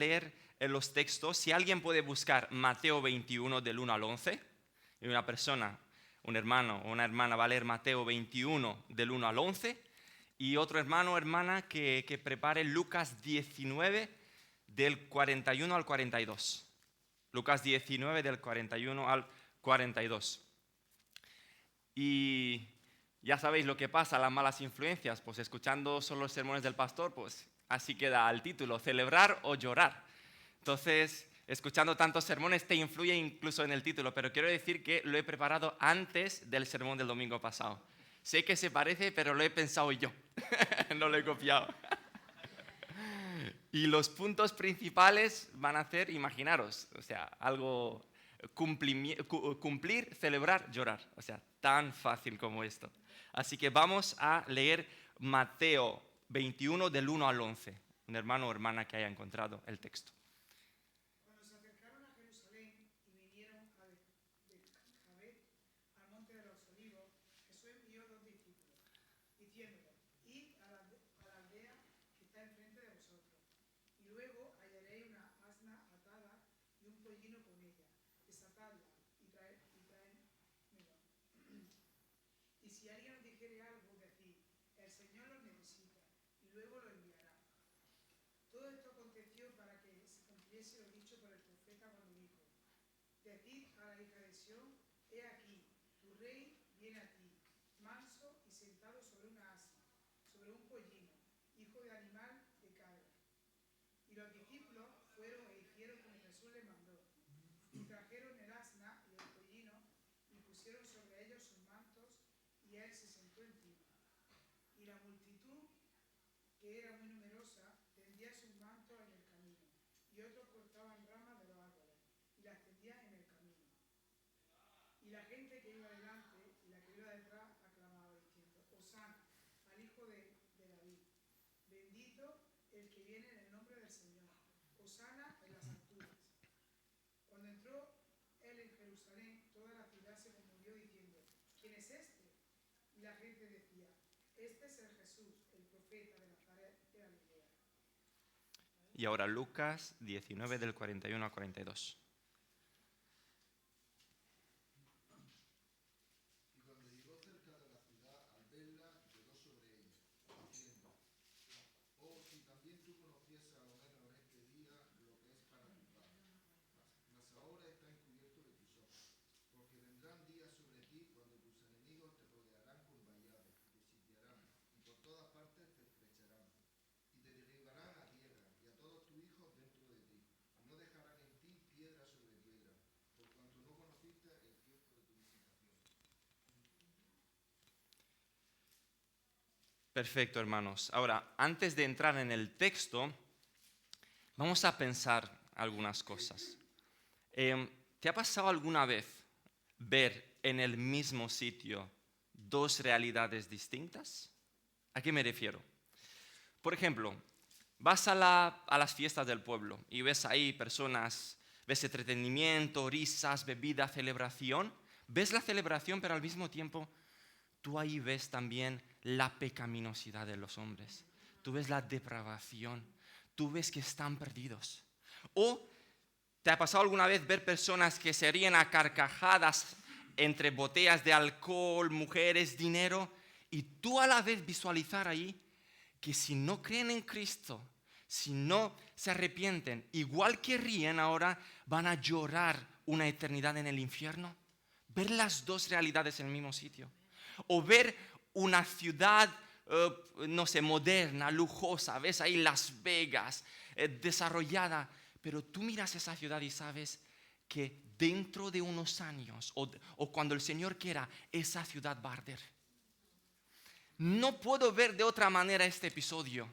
leer en los textos. Si alguien puede buscar Mateo 21 del 1 al 11, y una persona, un hermano o una hermana va a leer Mateo 21 del 1 al 11, y otro hermano o hermana que prepare Lucas 19 del 41 al 42. Lucas 19 del 41 al 42. Y ya sabéis lo que pasa, las malas influencias, pues escuchando solo los sermones del pastor, pues así queda el título, celebrar o llorar. Entonces, escuchando tantos sermones te influye incluso en el título, pero quiero decir que lo he preparado antes del sermón del domingo pasado. Sé que se parece, pero lo he pensado yo, no lo he copiado. Y los puntos principales van a ser, imaginaros, o sea, algo cumplir, celebrar, llorar. O sea, tan fácil como esto. Así que vamos a leer Mateo 21 del 1 al 11. Un hermano o hermana que haya encontrado el texto. Cuando se acercaron a Jerusalén y vinieron a Betfagé, al monte de los olivos, Jesús envió 2 discípulos, diciéndoles: id a la aldea que está enfrente de vosotros, y luego hallaréis una asna atada y un pollino con ella. Desatadla y traédmelo. Y si alguien os dijere algo, decid: el Señor los necesita, y luego lo enviará. Todo esto aconteció para que se cumpliese lo dicho por el profeta cuando dijo: decid a la hija de Sión, he aquí, tu rey viene a ti, manso y sentado sobre una asna, sobre un pollino, hijo de animal de cabra. Y los discípulos fueron e hicieron como Jesús les mandó, y trajeron el asna y el pollino, y pusieron sobre ellos sus mantos, y él se sentó encima. Y la multitud, que era muy numerosa, tendía sus mantos en el camino, y otros cortaban ramas de los árboles y las tendían en el camino. Y la gente que iba delante y la que iba detrás aclamaba diciendo: Hosana al hijo de David, bendito el que viene en el nombre del Señor, Hosana en las alturas. Cuando entró él en Jerusalén, toda la ciudad se conmovió diciendo: ¿quién es este? Y la gente decía: este es el Jesús, el profeta de Nazaret de Galilea. Y ahora Lucas 19 del 41 al 42. Y cuando llegó cerca de la ciudad, al verla, lloró sobre ella, diciendo: oh, si también tú conocieses a lo menos en este día lo que es para tu padre. Mas ahora está encubierto de tus ojos. Porque vendrán días sobre ti cuando tus enemigos te rodearán con vallados, te sitiarán, y por todas partes te estrecharán, y te derribarán a tierra, y a todos tus hijos dentro de ti, y no dejarán en ti piedra sobre piedra, por cuanto no conociste el tiempo de tu visitación. Perfecto, hermanos. Ahora, antes de entrar en el texto, vamos a pensar algunas cosas. ¿Te ha pasado alguna vez ver en el mismo sitio dos realidades distintas? ¿A qué me refiero? Por ejemplo, vas a las fiestas del pueblo y ves ahí personas, ves entretenimiento, risas, bebida, celebración. Ves la celebración, pero al mismo tiempo tú ahí ves también la pecaminosidad de los hombres. Tú ves la depravación. Tú ves que están perdidos. O ¿te ha pasado alguna vez ver personas que se ríen a carcajadas entre botellas de alcohol, mujeres, dinero? Y tú a la vez visualizar ahí que si no creen en Cristo, si no se arrepienten, igual que ríen ahora, van a llorar una eternidad en el infierno. Ver las dos realidades en el mismo sitio. O ver una ciudad, no sé, moderna, lujosa, ves ahí Las Vegas, desarrollada, pero tú miras esa ciudad y sabes que dentro de unos años, o cuando el Señor quiera, esa ciudad va a arder. No puedo ver de otra manera este episodio.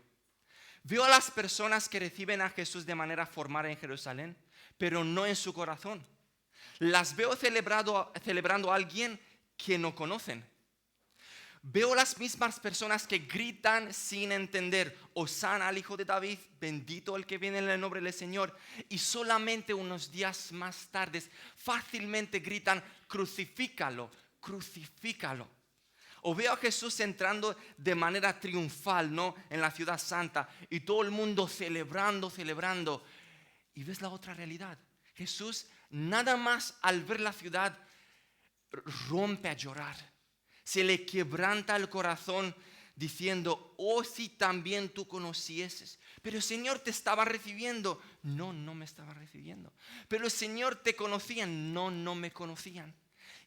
Veo a las personas que reciben a Jesús de manera formal en Jerusalén, pero no en su corazón. Las veo celebrando a alguien que no conocen. Veo las mismas personas que gritan sin entender: Hosana al hijo de David, bendito el que viene en el nombre del Señor. Y solamente unos días más tarde fácilmente gritan: crucifícalo, crucifícalo. O veo a Jesús entrando de manera triunfal, ¿no?, en la ciudad santa, y todo el mundo celebrando. Y ves la otra realidad. Jesús, nada más al ver la ciudad, rompe a llorar. Se le quebranta el corazón diciendo, oh, si también tú conocieses. Pero el Señor te estaba recibiendo. No, no me estaba recibiendo. Pero el Señor te conocían. No, no me conocían.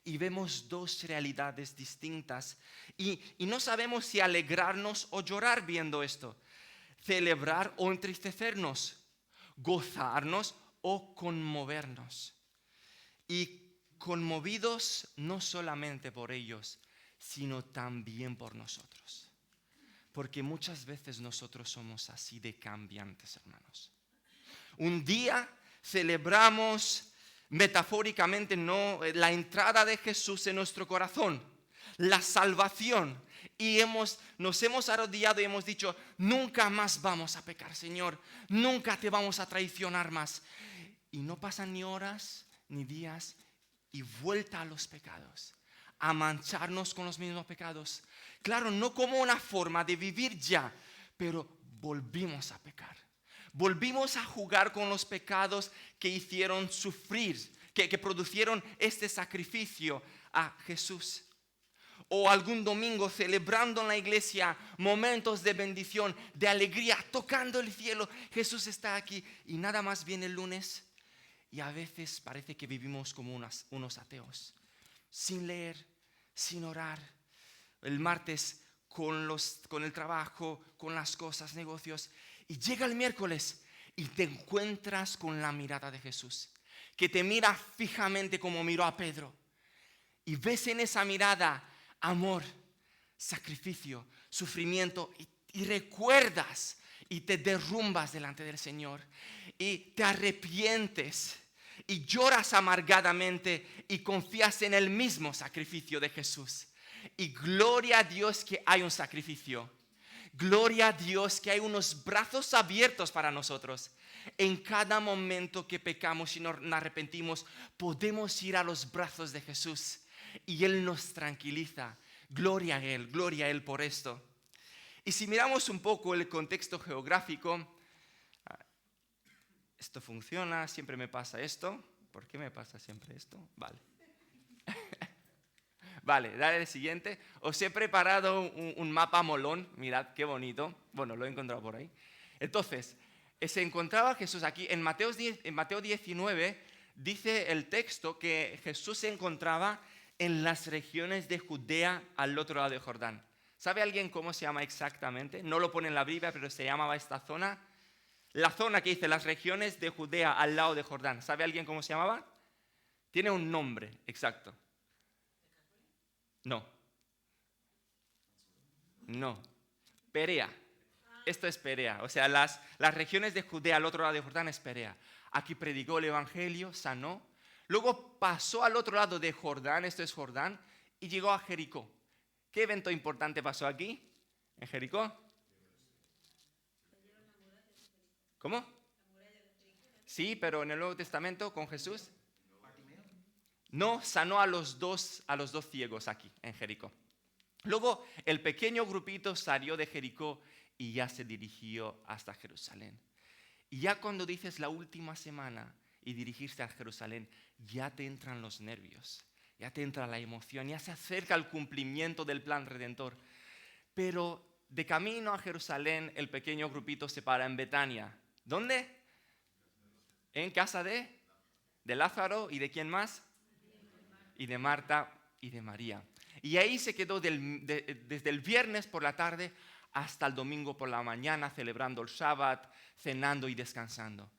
Y vemos dos realidades distintas. Y no sabemos si alegrarnos o llorar viendo esto. Celebrar o entristecernos. Gozarnos o conmovernos. Y conmovidos no solamente por ellos, sino también por nosotros. Porque muchas veces nosotros somos así de cambiantes, hermanos. Un día celebramos metafóricamente la entrada de Jesús en nuestro corazón, la salvación. Y nos hemos arrodillado y hemos dicho, nunca más vamos a pecar, Señor. Nunca te vamos a traicionar más. Y no pasan ni horas ni días y vuelta a los pecados, a mancharnos con los mismos pecados. Claro, no como una forma de vivir ya, pero volvimos a pecar. Volvimos a jugar con los pecados que hicieron sufrir, que produjeron este sacrificio a Jesús. O algún domingo celebrando en la iglesia momentos de bendición, de alegría, tocando el cielo. Jesús está aquí y nada más viene el lunes. Y a veces parece que vivimos como unos ateos, sin leer, sin orar. El martes con el trabajo, con las cosas, negocios. Y llega el miércoles y te encuentras con la mirada de Jesús, que te mira fijamente como miró a Pedro. Y ves en esa mirada amor, sacrificio, sufrimiento y recuerdas y te derrumbas delante del Señor y te arrepientes y lloras amargadamente y confías en el mismo sacrificio de Jesús. Y gloria a Dios que hay un sacrificio. Gloria a Dios que hay unos brazos abiertos para nosotros. En cada momento que pecamos y nos arrepentimos, podemos ir a los brazos de Jesús y Él nos tranquiliza. Gloria a Él por esto. Y si miramos un poco el contexto geográfico, esto funciona, siempre me pasa esto. ¿Por qué me pasa siempre esto? Vale. Vale, dale el siguiente. Os he preparado un mapa molón. Mirad qué bonito. Bueno, lo he encontrado por ahí. Entonces, se encontraba Jesús aquí. En Mateo 19 dice el texto que Jesús se encontraba en las regiones de Judea al otro lado de Jordán. ¿Sabe alguien cómo se llama exactamente? No lo pone en la Biblia, pero se llamaba esta zona. La zona que dice las regiones de Judea al lado de Jordán. ¿Sabe alguien cómo se llamaba? Tiene un nombre exacto. No. Perea. Esto es Perea. O sea, las regiones de Judea al otro lado de Jordán es Perea. Aquí predicó el evangelio, sanó. Luego pasó al otro lado de Jordán, esto es Jordán, y llegó a Jericó. ¿Qué evento importante pasó aquí, en Jericó? ¿Cómo? Sí, pero en el Nuevo Testamento con Jesús. No, sanó a los dos ciegos aquí, en Jericó. Luego el pequeño grupito salió de Jericó y ya se dirigió hasta Jerusalén. Y ya cuando dices la última semana y dirigirse a Jerusalén, ya te entran los nervios, ya te entra la emoción, ya se acerca el cumplimiento del plan redentor. Pero de camino a Jerusalén, el pequeño grupito se para en Betania. ¿Dónde? En casa de Lázaro y de quién más? Y de Marta y de María. Y ahí se quedó desde el viernes por la tarde hasta el domingo por la mañana, celebrando el Shabbat, cenando y descansando.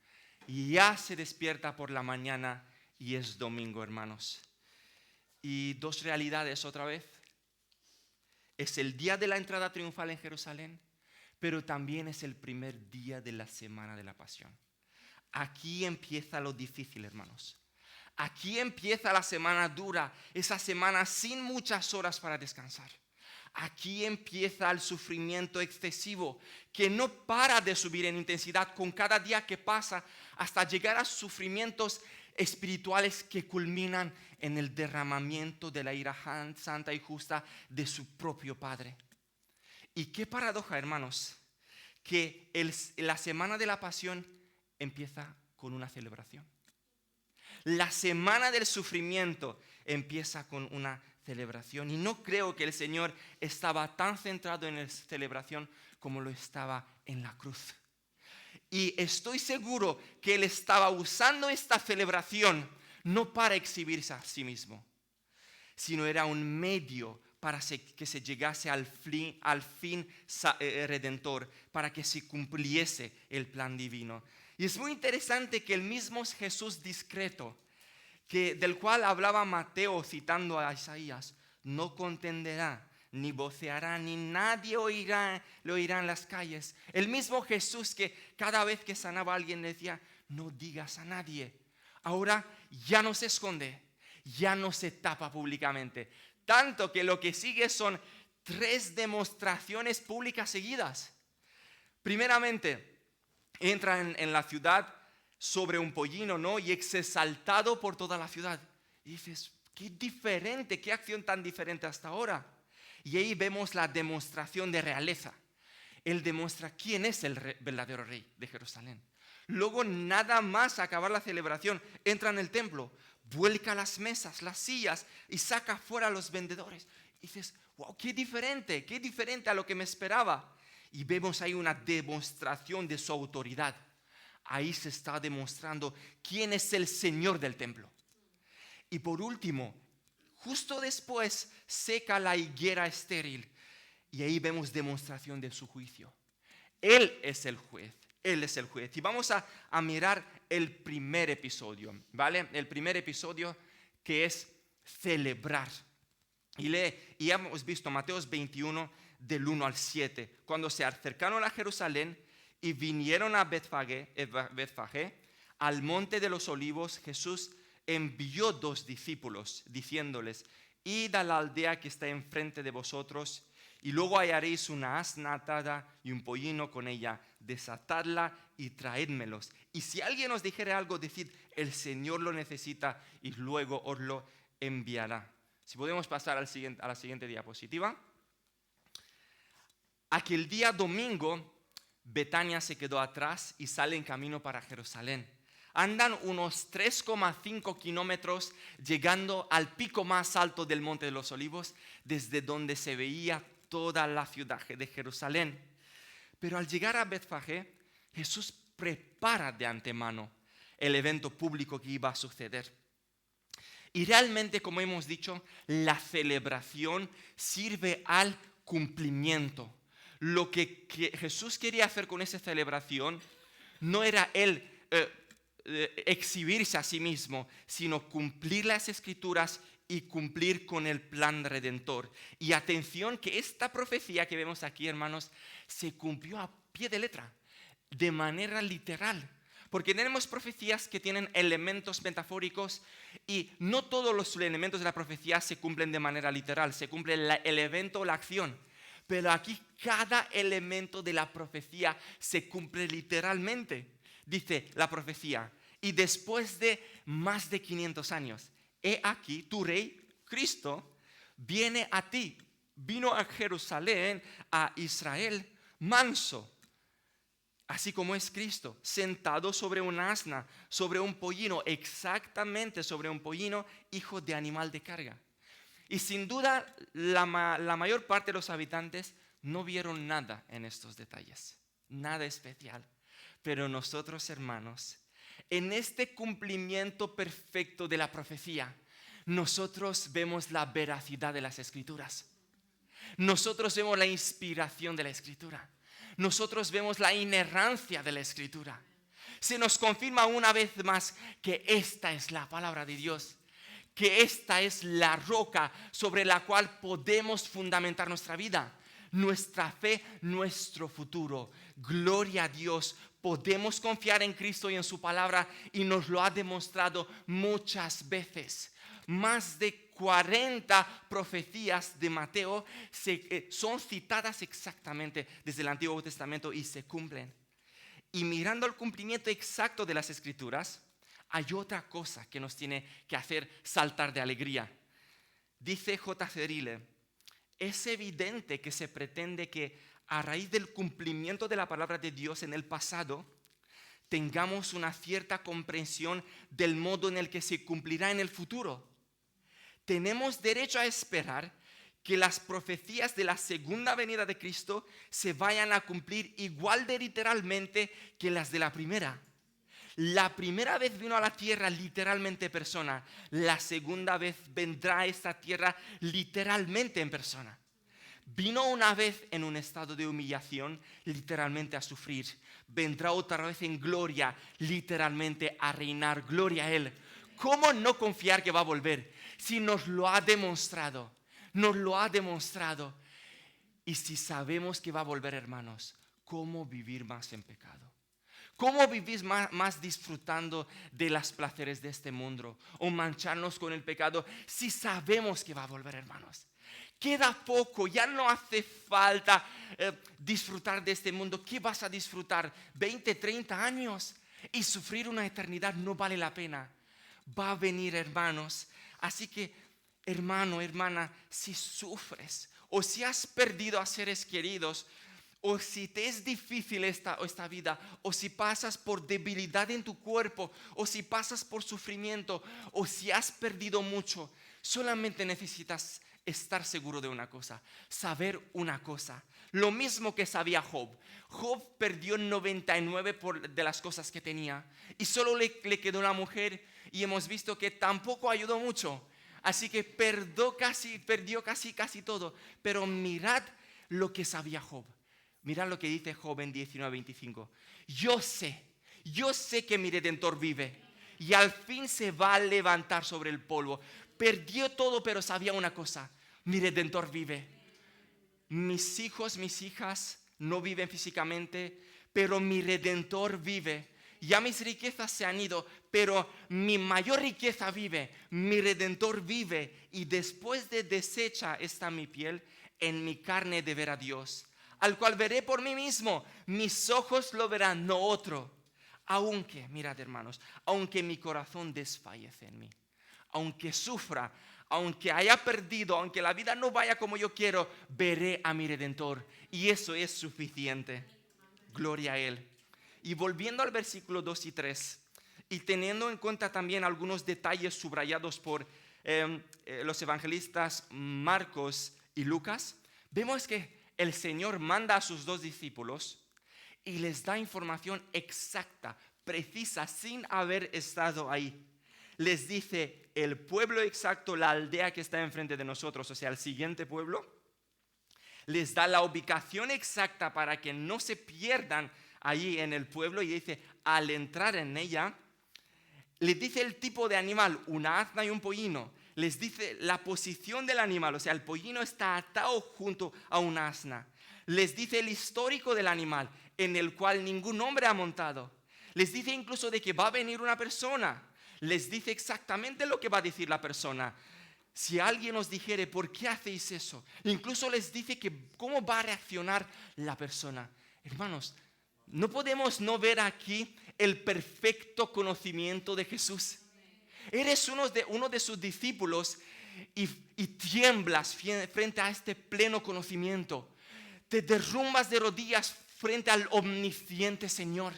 Y ya se despierta por la mañana y es domingo, hermanos. Y dos realidades otra vez. Es el día de la entrada triunfal en Jerusalén, pero también es el primer día de la semana de la pasión. Aquí empieza lo difícil, hermanos. Aquí empieza la semana dura, esa semana sin muchas horas para descansar. Aquí empieza el sufrimiento excesivo que no para de subir en intensidad con cada día que pasa hasta llegar a sufrimientos espirituales que culminan en el derramamiento de la ira santa y justa de su propio Padre. Y qué paradoja, hermanos, que la semana de la pasión empieza con una celebración. La semana del sufrimiento empieza con una celebración. Y no creo que el Señor estaba tan centrado en la celebración como lo estaba en la cruz. Y estoy seguro que Él estaba usando esta celebración no para exhibirse a sí mismo, sino era un medio para que se llegase al fin redentor, para que se cumpliese el plan divino. Y es muy interesante que el mismo Jesús discreto, del cual hablaba Mateo citando a Isaías, no contenderá, ni voceará, ni nadie lo oirá en las calles. El mismo Jesús que cada vez que sanaba a alguien le decía, no digas a nadie. Ahora ya no se esconde, ya no se tapa públicamente. Tanto que lo que sigue son 3 demostraciones públicas seguidas. Primeramente, entra en la ciudad sobre un pollino, ¿no? Y es exaltado por toda la ciudad. Y dices, qué diferente, qué acción tan diferente hasta ahora. Y ahí vemos la demostración de realeza. Él demuestra quién es el verdadero rey de Jerusalén. Luego, nada más acabar la celebración, entra en el templo, vuelca las mesas, las sillas y saca fuera a los vendedores. Y dices, wow, qué diferente a lo que me esperaba. Y vemos ahí una demostración de su autoridad. Ahí se está demostrando quién es el Señor del templo. Y por último, justo después seca la higuera estéril. Y ahí vemos demostración de su juicio. Él es el juez. Él es el juez. Y vamos a mirar el primer episodio, ¿vale? El primer episodio que es celebrar. Y hemos visto Mateo 21 del 1 al 7. Cuando se acercaron a Jerusalén y vinieron a Betfagé, al monte de los olivos, Jesús envió 2 discípulos diciéndoles, id a la aldea que está enfrente de vosotros y luego hallaréis una asna atada y un pollino con ella, desatadla y traédmelos. Y si alguien os dijere algo, decid, el Señor lo necesita y luego os lo enviará. Si podemos pasar a la siguiente diapositiva. Aquel día domingo, Betania se quedó atrás y sale en camino para Jerusalén. Andan unos 3,5 kilómetros llegando al pico más alto del Monte de los Olivos, desde donde se veía toda la ciudad de Jerusalén. Pero al llegar a Betfagé, Jesús prepara de antemano el evento público que iba a suceder. Y realmente, como hemos dicho, la celebración sirve al cumplimiento. Lo que Jesús quería hacer con esa celebración no era él exhibirse a sí mismo, sino cumplir las Escrituras y cumplir con el plan redentor. Y atención que esta profecía que vemos aquí, hermanos, se cumplió a pie de letra, de manera literal. Porque tenemos profecías que tienen elementos metafóricos y no todos los elementos de la profecía se cumplen de manera literal, se cumple el evento o la acción. Pero aquí cada elemento de la profecía se cumple literalmente. Dice la profecía, y después de más de 500 años, he aquí tu rey, Cristo, viene a ti. Vino a Jerusalén, a Israel, manso, así como es Cristo, sentado sobre un asna, sobre un pollino, exactamente sobre un pollino, hijo de animal de carga. Y sin duda, la mayor parte de los habitantes no vieron nada en estos detalles, nada especial. Pero nosotros, hermanos, en este cumplimiento perfecto de la profecía, nosotros vemos la veracidad de las Escrituras. Nosotros vemos la inspiración de la Escritura. Nosotros vemos la inerrancia de la Escritura. Se nos confirma una vez más que esta es la palabra de Dios, que esta es la roca sobre la cual podemos fundamentar nuestra vida, nuestra fe, nuestro futuro. Gloria a Dios, podemos confiar en Cristo y en su palabra y nos lo ha demostrado muchas veces. Más de 40 profecías de Mateo son citadas exactamente desde el Antiguo Testamento y se cumplen. Y mirando el cumplimiento exacto de las Escrituras, hay otra cosa que nos tiene que hacer saltar de alegría. Dice J.C. Ryle, es evidente que se pretende que a raíz del cumplimiento de la palabra de Dios en el pasado, tengamos una cierta comprensión del modo en el que se cumplirá en el futuro. Tenemos derecho a esperar que las profecías de la segunda venida de Cristo se vayan a cumplir igual de literalmente que las de la primera. La primera vez vino a la tierra literalmente en persona. La segunda vez vendrá a esta tierra literalmente en persona. Vino una vez en un estado de humillación, literalmente a sufrir. Vendrá otra vez en gloria, literalmente a reinar. Gloria a Él. ¿Cómo no confiar que va a volver? Si nos lo ha demostrado. Nos lo ha demostrado. Y si sabemos que va a volver, hermanos, ¿cómo vivir más en pecado? ¿Cómo vivir más disfrutando de los placeres de este mundo? O mancharnos con el pecado si sabemos que va a volver, hermanos. Queda poco, ya no hace falta disfrutar de este mundo. ¿Qué vas a disfrutar? 20, 30 años y sufrir una eternidad no vale la pena. Va a venir, hermanos. Así que, hermano, hermana, si sufres o si has perdido a seres queridos, o si te es difícil esta vida, o si pasas por debilidad en tu cuerpo, o si pasas por sufrimiento, o si has perdido mucho, solamente necesitas estar seguro de una cosa, saber una cosa. Lo mismo que sabía Job. Job perdió 99 de las cosas que tenía y solo le quedó una mujer, y hemos visto que tampoco ayudó mucho. Así que perdió casi todo. Pero mirad lo que sabía Job. Mirad lo que dice Job en 19:25. Yo sé que mi Redentor vive y al fin se va a levantar sobre el polvo. Perdió todo, pero sabía una cosa: mi Redentor vive. Mis hijos, mis hijas no viven físicamente, pero mi Redentor vive. Ya mis riquezas se han ido, pero mi mayor riqueza vive. Mi Redentor vive, y después de deshecha está mi piel, en mi carne de ver a Dios, al cual veré por mí mismo. Mis ojos lo verán, no otro. Aunque, mirad, hermanos, aunque mi corazón desfallece en mí, aunque sufra, aunque haya perdido, aunque la vida no vaya como yo quiero, veré a mi Redentor, y eso es suficiente. Gloria a Él. Y volviendo al versículo 2 y 3, y teniendo en cuenta también algunos detalles subrayados por los evangelistas Marcos y Lucas, vemos que el Señor manda a sus 2 discípulos y les da información exacta, precisa, sin haber estado ahí. Les dice el pueblo exacto, la aldea que está enfrente de nosotros, o sea, el siguiente pueblo. Les da la ubicación exacta para que no se pierdan allí en el pueblo, y dice, al entrar en ella, les dice el tipo de animal, una asna y un pollino. Les dice la posición del animal, o sea, el pollino está atado junto a una asna. Les dice el histórico del animal, en el cual ningún hombre ha montado. Les dice incluso de que va a venir una persona. Les dice exactamente lo que va a decir la persona. Si alguien os dijere, ¿por qué hacéis eso? Incluso les dice que cómo va a reaccionar la persona. Hermanos, no podemos no ver aquí el perfecto conocimiento de Jesús. Eres uno de sus discípulos y tiemblas frente a este pleno conocimiento. Te derrumbas de rodillas frente al omnisciente Señor.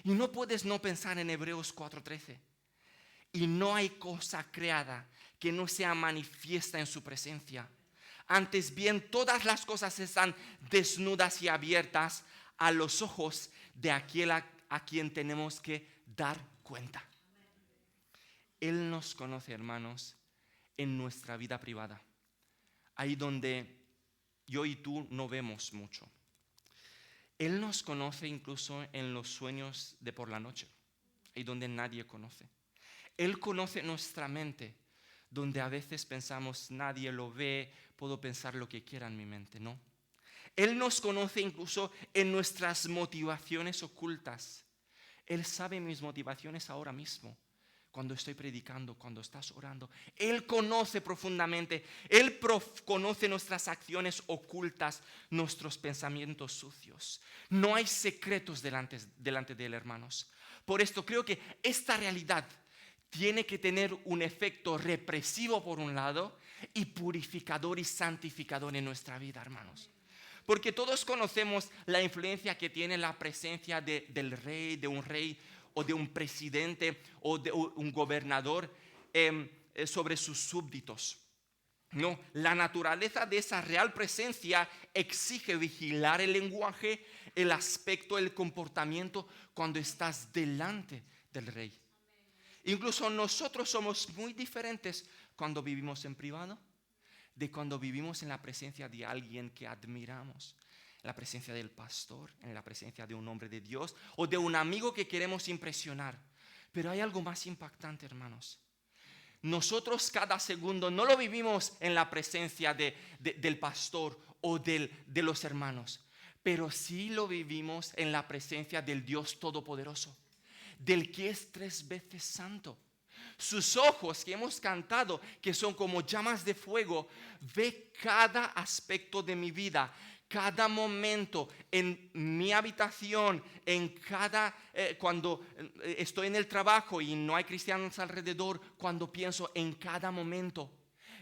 Y no puedes no pensar en Hebreos 4:13. Y no hay cosa creada que no sea manifiesta en su presencia. Antes bien, todas las cosas están desnudas y abiertas a los ojos de aquel a quien tenemos que dar cuenta. Él nos conoce, hermanos, en nuestra vida privada. Ahí donde yo y tú no vemos mucho. Él nos conoce incluso en los sueños de por la noche, ahí donde nadie conoce. Él conoce nuestra mente, donde a veces pensamos, nadie lo ve, puedo pensar lo que quiera en mi mente. No. Él nos conoce incluso en nuestras motivaciones ocultas. Él sabe mis motivaciones ahora mismo, cuando estoy predicando, cuando estás orando. Él conoce profundamente. Él conoce nuestras acciones ocultas, nuestros pensamientos sucios. No hay secretos delante de Él, hermanos. Por esto creo que esta realidad tiene que tener un efecto represivo por un lado y purificador y santificador en nuestra vida, hermanos. Porque todos conocemos la influencia que tiene la presencia del rey, de un rey o de un presidente o de un gobernador sobre sus súbditos. No, la naturaleza de esa real presencia exige vigilar el lenguaje, el aspecto, el comportamiento cuando estás delante del rey. Incluso nosotros somos muy diferentes cuando vivimos en privado de cuando vivimos en la presencia de alguien que admiramos, en la presencia del pastor, en la presencia de un hombre de Dios o de un amigo que queremos impresionar. Pero hay algo más impactante, hermanos. Nosotros cada segundo no lo vivimos en la presencia del pastor o de los hermanos, pero sí lo vivimos en la presencia del Dios Todopoderoso, del que es 3 veces santo. Sus ojos, que hemos cantado, que son como llamas de fuego, ve cada aspecto de mi vida, cada momento en mi habitación, cuando estoy en el trabajo y no hay cristianos alrededor, cuando pienso en cada momento.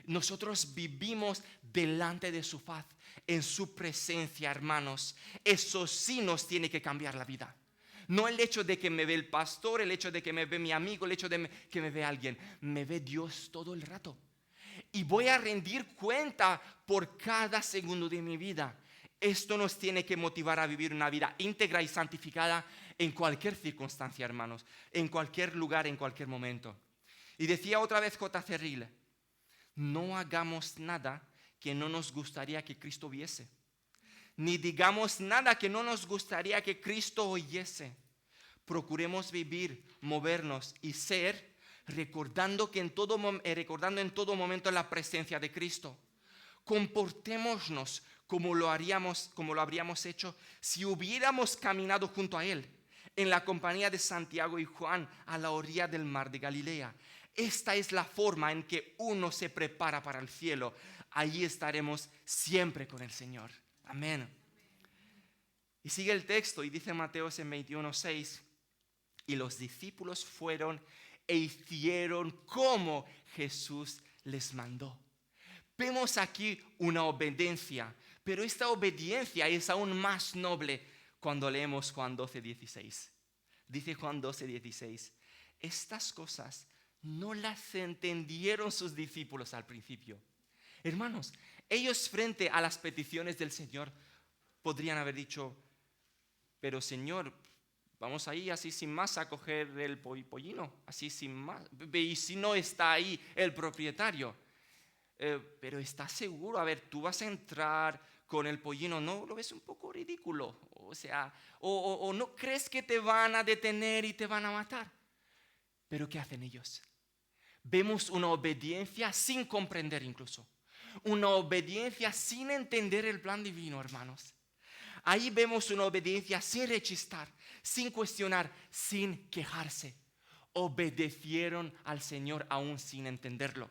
Nosotros vivimos delante de su faz, en su presencia, hermanos. Eso sí nos tiene que cambiar la vida. No el hecho de que me ve el pastor, el hecho de que me ve mi amigo, el hecho de que me ve alguien. Me ve Dios todo el rato. Y voy a rendir cuenta por cada segundo de mi vida. Esto nos tiene que motivar a vivir una vida íntegra y santificada en cualquier circunstancia, hermanos. En cualquier lugar, en cualquier momento. Y decía otra vez J.C. Ryle, no hagamos nada que no nos gustaría que Cristo viese. Ni digamos nada que no nos gustaría que Cristo oyese. Procuremos vivir, movernos y ser recordando en todo momento la presencia de Cristo. Comportémonos como lo habríamos hecho si hubiéramos caminado junto a Él, en la compañía de Santiago y Juan a la orilla del mar de Galilea. Esta es la forma en que uno se prepara para el cielo. Allí estaremos siempre con el Señor. Amén. Y sigue el texto y dice Mateo en 21:6, y los discípulos fueron e hicieron como Jesús les mandó. Vemos aquí una obediencia, pero esta obediencia es aún más noble cuando leemos Juan 12:16. Dice Juan 12:16, estas cosas no las entendieron sus discípulos al principio. Hermanos, ellos frente a las peticiones del Señor podrían haber dicho, pero Señor, vamos ahí así sin más a coger el pollino, así sin más. Y si no está ahí el propietario, pero ¿estás seguro? A ver, tú vas a entrar con el pollino, ¿no lo ves un poco ridículo? O sea, o no crees que te van a detener y te van a matar. Pero ¿qué hacen ellos? Vemos una obediencia sin comprender incluso. Una obediencia sin entender el plan divino, hermanos. Ahí vemos una obediencia sin rechistar, sin cuestionar, sin quejarse. Obedecieron al Señor aún sin entenderlo.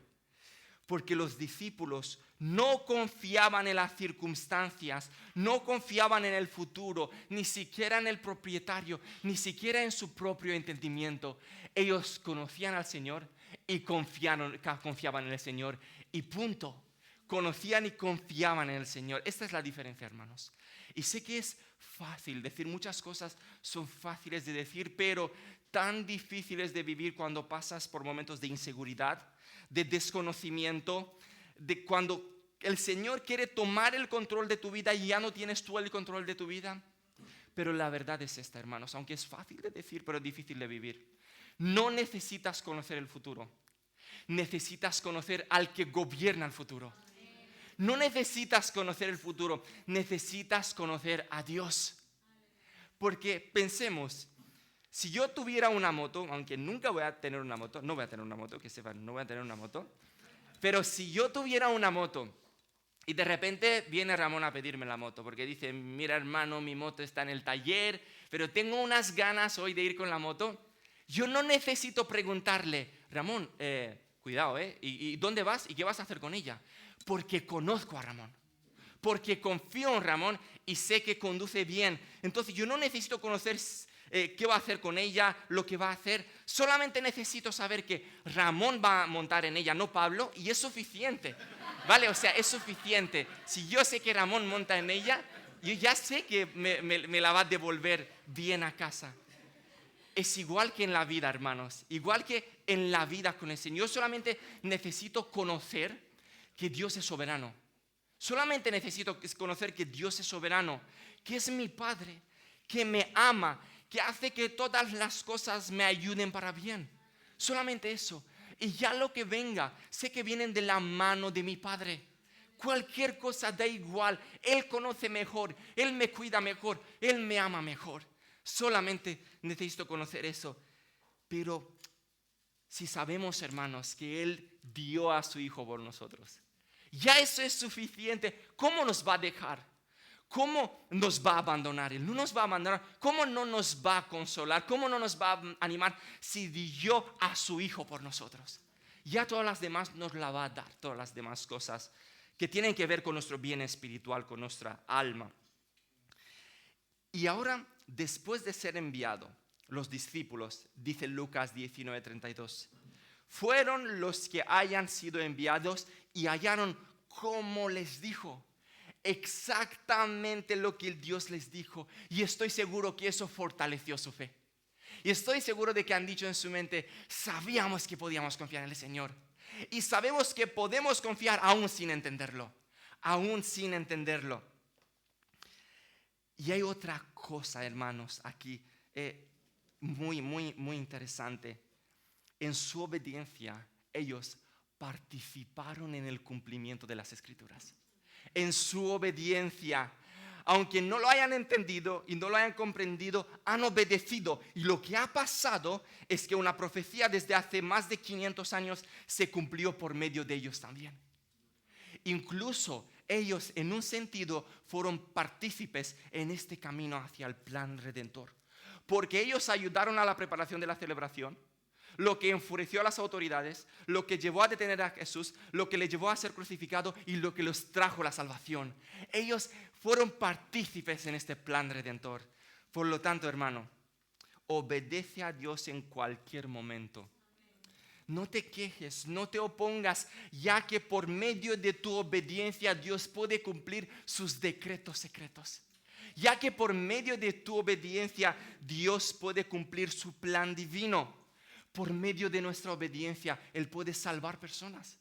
Porque los discípulos no confiaban en las circunstancias, no confiaban en el futuro, ni siquiera en el propietario, ni siquiera en su propio entendimiento. Ellos conocían al Señor y confiaban en el Señor. Y punto. Conocían y confiaban en el Señor. Esta es la diferencia, hermanos. Y sé que es fácil decir, muchas cosas son fáciles de decir, pero tan difíciles de vivir cuando pasas por momentos de inseguridad, de desconocimiento, de cuando el Señor quiere tomar el control de tu vida y ya no tienes tú el control de tu vida. Pero la verdad es esta, hermanos, aunque es fácil de decir, pero difícil de vivir. No necesitas conocer el futuro, necesitas conocer al que gobierna el futuro. No necesitas conocer el futuro, necesitas conocer a Dios. Porque pensemos, si yo tuviera una moto, aunque nunca voy a tener una moto, no voy a tener una moto, que sepan, no voy a tener una moto, pero si yo tuviera una moto y de repente viene Ramón a pedirme la moto, porque dice, mira hermano, mi moto está en el taller, pero tengo unas ganas hoy de ir con la moto, yo no necesito preguntarle, Ramón, cuidado, ¿y dónde vas y qué vas a hacer con ella? Porque conozco a Ramón, porque confío en Ramón y sé que conduce bien. Entonces yo no necesito conocer qué va a hacer con ella, lo que va a hacer. Solamente necesito saber que Ramón va a montar en ella, no Pablo, y es suficiente. ¿Vale? O sea, es suficiente. Si yo sé que Ramón monta en ella, Yo ya sé que me la va a devolver bien a casa. Es igual que en la vida, hermanos. Igual que en la vida con el Señor. Yo solamente necesito conocer que Dios es soberano. Solamente necesito conocer que Dios es soberano, que es mi Padre, que me ama, que hace que todas las cosas me ayuden para bien. Solamente eso. Y ya lo que venga, sé que vienen de la mano de mi Padre. Cualquier cosa da igual. Él conoce mejor, Él me cuida mejor, Él me ama mejor. Solamente necesito conocer eso. Pero si sabemos, hermanos, que Él dio a su Hijo por nosotros, ya eso es suficiente. ¿Cómo nos va a dejar? ¿Cómo nos va a abandonar? Él no nos va a abandonar. ¿Cómo no nos va a consolar? ¿Cómo no nos va a animar si dio a su Hijo por nosotros? Ya todas las demás nos la va a dar, todas las demás cosas que tienen que ver con nuestro bien espiritual, con nuestra alma. Y ahora, después de ser enviado, los discípulos, dice Lucas 19:32, fueron los que hayan sido enviados y hallaron como les dijo, exactamente lo que el Dios les dijo. Y estoy seguro que eso fortaleció su fe. Y estoy seguro de que han dicho en su mente, sabíamos que podíamos confiar en el Señor. Y sabemos que podemos confiar aún sin entenderlo. Aún sin entenderlo. Y hay otra cosa, hermanos, aquí muy, muy, muy interesante. En su obediencia, ellos participaron en el cumplimiento de las Escrituras. En su obediencia, aunque no lo hayan entendido y no lo hayan comprendido, han obedecido. Y lo que ha pasado es que una profecía desde hace más de 500 años se cumplió por medio de ellos también. Incluso ellos, en un sentido, fueron partícipes en este camino hacia el plan redentor. Porque ellos ayudaron a la preparación de la celebración, lo que enfureció a las autoridades, lo que llevó a detener a Jesús, lo que le llevó a ser crucificado y lo que les trajo la salvación. Ellos fueron partícipes en este plan redentor. Por lo tanto, hermano, obedece a Dios en cualquier momento. No te quejes, no te opongas, ya que por medio de tu obediencia Dios puede cumplir sus decretos secretos. Ya que por medio de tu obediencia Dios puede cumplir su plan divino. Por medio de nuestra obediencia Él puede salvar personas.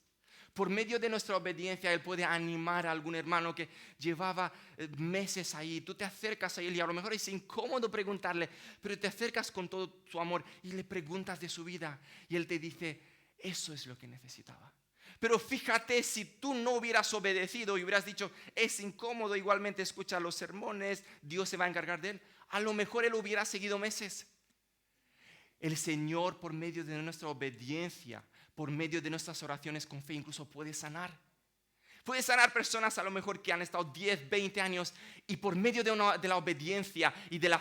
Por medio de nuestra obediencia Él puede animar a algún hermano que llevaba meses ahí. Tú te acercas a Él y a lo mejor es incómodo preguntarle, pero te acercas con todo tu amor y le preguntas de su vida. Y Él te dice, eso es lo que necesitaba. Pero fíjate, si tú no hubieras obedecido y hubieras dicho, es incómodo, igualmente escucha los sermones, Dios se va a encargar de él, a lo mejor Él hubiera seguido meses. El Señor, por medio de nuestra obediencia, por medio de nuestras oraciones con fe, incluso puede sanar. Puede sanar personas a lo mejor que han estado 10, 20 años y por medio de la obediencia y de la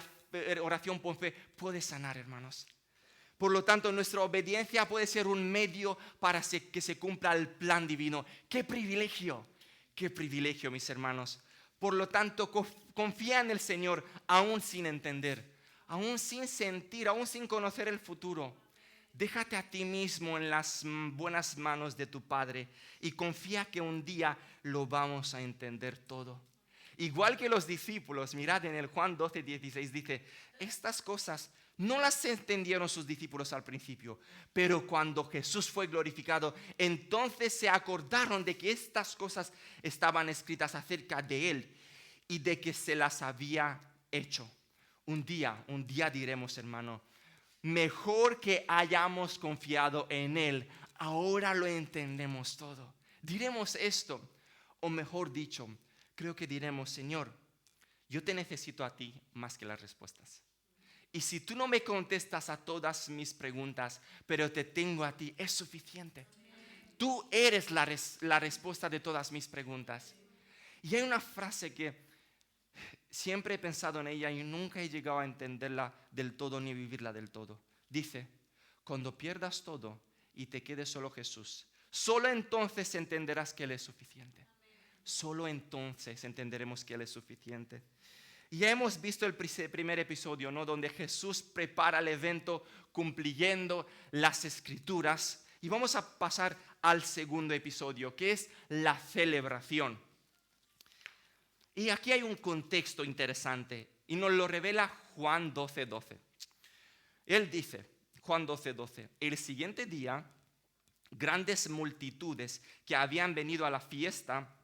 oración con fe puede sanar, hermanos. Por lo tanto, nuestra obediencia puede ser un medio para que se cumpla el plan divino. ¡Qué privilegio! ¡Qué privilegio, mis hermanos! Por lo tanto, confía en el Señor aún sin entender, aún sin sentir, aún sin conocer el futuro. Déjate a ti mismo en las buenas manos de tu Padre y confía que un día lo vamos a entender todo. Igual que los discípulos, mirad en el Juan 12:16 dice, estas cosas no las entendieron sus discípulos al principio, pero cuando Jesús fue glorificado, entonces se acordaron de que estas cosas estaban escritas acerca de Él y de que se las había hecho. Un día diremos, hermano, mejor que hayamos confiado en Él, ahora lo entendemos todo. Diremos esto, o mejor dicho, creo que diremos, Señor, yo te necesito a ti más que las respuestas. Y si tú no me contestas a todas mis preguntas, pero te tengo a ti, es suficiente. Tú eres la respuesta de todas mis preguntas. Y hay una frase que siempre he pensado en ella y nunca he llegado a entenderla del todo ni vivirla del todo. Dice, cuando pierdas todo y te quede solo Jesús, solo entonces entenderás que Él es suficiente. Solo entonces entenderemos que Él es suficiente. Ya hemos visto el primer episodio, ¿no? Donde Jesús prepara el evento cumpliendo las Escrituras. Y vamos a pasar al segundo episodio, que es la celebración. Y aquí hay un contexto interesante y nos lo revela Juan 12:12. Él dice, Juan 12:12, el siguiente día, grandes multitudes que habían venido a la fiesta,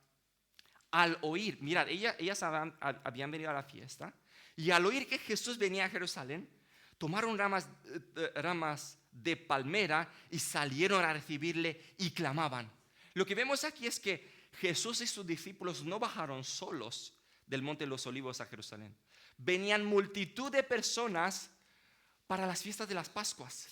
al oír, mirad, ellas habían venido a la fiesta, y al oír que Jesús venía a Jerusalén, tomaron ramas de palmera y salieron a recibirle y clamaban. Lo que vemos aquí es que Jesús y sus discípulos no bajaron solos del Monte de los Olivos a Jerusalén. Venían multitud de personas para las fiestas de las Pascuas.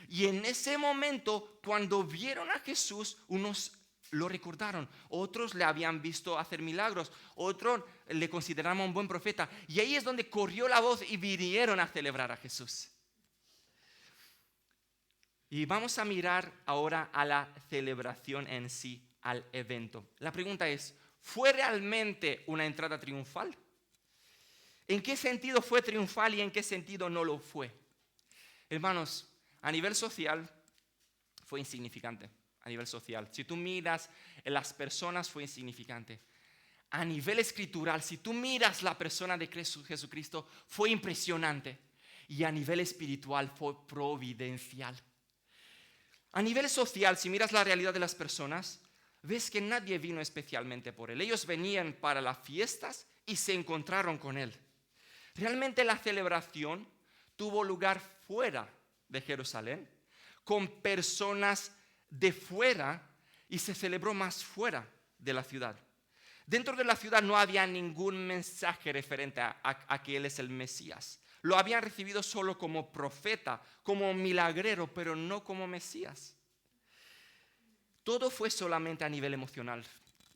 Y en ese momento, cuando vieron a Jesús, unos lo recordaron, otros le habían visto hacer milagros, otros le consideraban un buen profeta. Y ahí es donde corrió la voz y vinieron a celebrar a Jesús. Y vamos a mirar ahora a la celebración en sí, al evento. La pregunta es, ¿fue realmente una entrada triunfal? ¿En qué sentido fue triunfal y en qué sentido no lo fue? Hermanos, a nivel social fue insignificante. A nivel social, si tú miras en las personas, fue insignificante. A nivel escritural, si tú miras la persona de Jesucristo, fue impresionante. Y a nivel espiritual fue providencial. A nivel social, si miras la realidad de las personas, ves que nadie vino especialmente por él. Ellos venían para las fiestas y se encontraron con él. Realmente la celebración tuvo lugar fuera de Jerusalén, con personas de fuera, y se celebró más fuera de la ciudad. Dentro de la ciudad no había ningún mensaje referente a que él es el Mesías. Lo habían recibido solo como profeta, como milagrero, pero no como Mesías. Todo fue solamente a nivel emocional.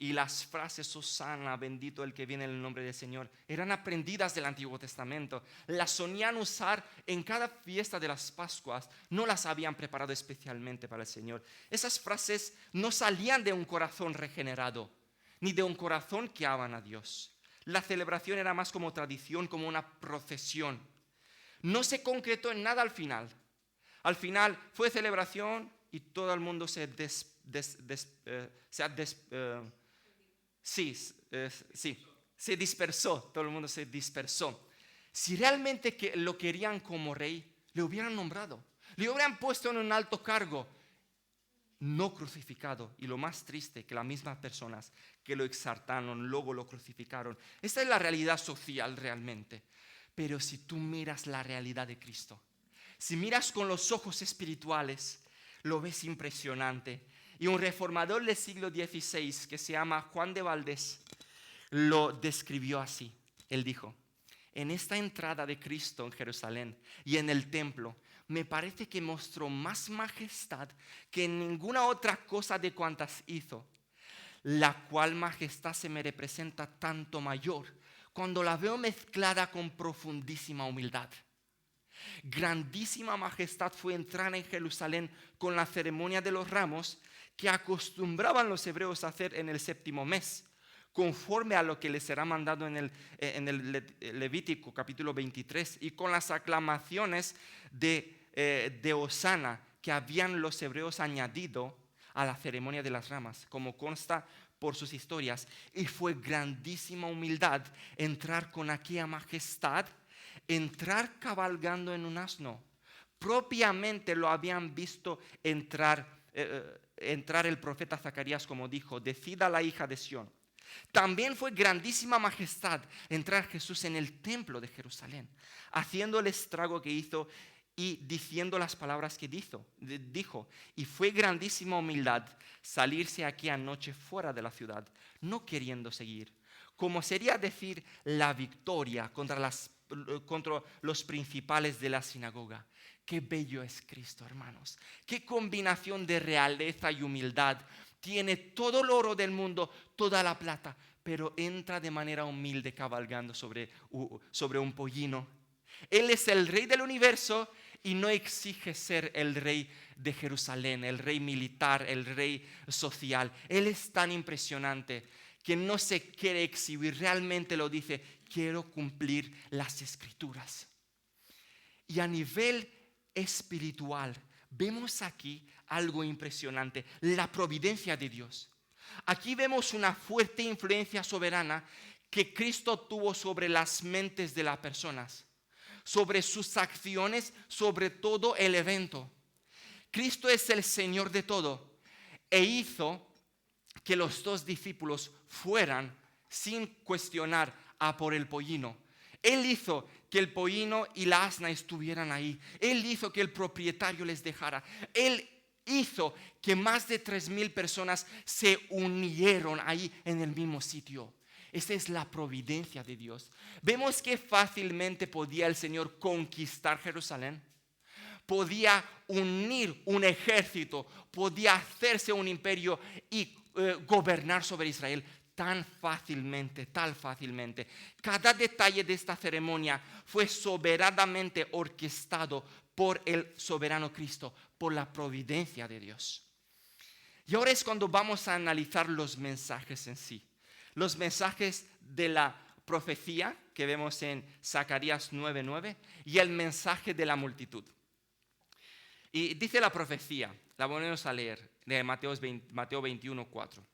Y las frases Hosana, bendito el que viene en el nombre del Señor, eran aprendidas del Antiguo Testamento. Las solían usar en cada fiesta de las Pascuas. No las habían preparado especialmente para el Señor. Esas frases no salían de un corazón regenerado, ni de un corazón que aman a Dios. La celebración era más como tradición, como una procesión. No se concretó en nada al final. Al final fue celebración y todo el mundo se dispersó, todo el mundo se dispersó. Si realmente lo querían como rey, le hubieran nombrado, le hubieran puesto en un alto cargo, no crucificado. Y lo más triste, que las mismas personas que lo exaltaron, luego lo crucificaron. Esta es la realidad social realmente. Pero si tú miras la realidad de Cristo, si miras con los ojos espirituales, lo ves impresionante. Y un reformador del siglo XVI que se llama Juan de Valdés lo describió así. Él dijo, en esta entrada de Cristo en Jerusalén y en el templo, me parece que mostró más majestad que en ninguna otra cosa de cuantas hizo, la cual majestad se me representa tanto mayor cuando la veo mezclada con profundísima humildad. Grandísima majestad fue entrar en Jerusalén con la ceremonia de los ramos que acostumbraban los hebreos a hacer en el 7º mes, conforme a lo que les será mandado en el Levítico capítulo 23, y con las aclamaciones de Hosana que habían los hebreos añadido a la ceremonia de las ramas, como consta por sus historias. Y fue grandísima humildad entrar con aquella majestad, entrar cabalgando en un asno. Propiamente lo habían visto entrar el profeta Zacarías, como dijo, decida la hija de Sión. También fue grandísima majestad entrar Jesús en el templo de Jerusalén, haciendo el estrago que hizo y diciendo las palabras que dijo. Y fue grandísima humildad salirse aquella noche fuera de la ciudad, no queriendo seguir, como sería decir la victoria contra los principales de la sinagoga. Qué bello es Cristo, hermanos. Qué combinación de realeza y humildad. Tiene todo el oro del mundo, toda la plata, pero entra de manera humilde cabalgando sobre un pollino. Él es el rey del universo y no exige ser el rey de Jerusalén, el rey militar, el rey social. Él es tan impresionante que no se quiere exhibir, realmente lo dice, quiero cumplir las escrituras. Y a nivel espiritual, vemos aquí algo impresionante, la providencia de Dios. Aquí vemos una fuerte influencia soberana que Cristo tuvo sobre las mentes de las personas, sobre sus acciones, sobre todo el evento. Cristo es el Señor de todo e hizo que los dos discípulos fueran sin cuestionar a por el pollino. Él hizo que el pollino y la asna estuvieran ahí. Él hizo que el propietario les dejara. Él hizo que más de 3,000 personas se unieron ahí en el mismo sitio. Esa es la providencia de Dios. Vemos que fácilmente podía el Señor conquistar Jerusalén. Podía unir un ejército, podía hacerse un imperio y gobernar sobre Israel tan fácilmente, tan fácilmente. Cada detalle de esta ceremonia fue soberanamente orquestado por el soberano Cristo, por la providencia de Dios. Y ahora es cuando vamos a analizar los mensajes en sí. Los mensajes de la profecía que vemos en Zacarías 9:9 y el mensaje de la multitud. Y dice la profecía, la volvemos a leer, de Mateo 21:4.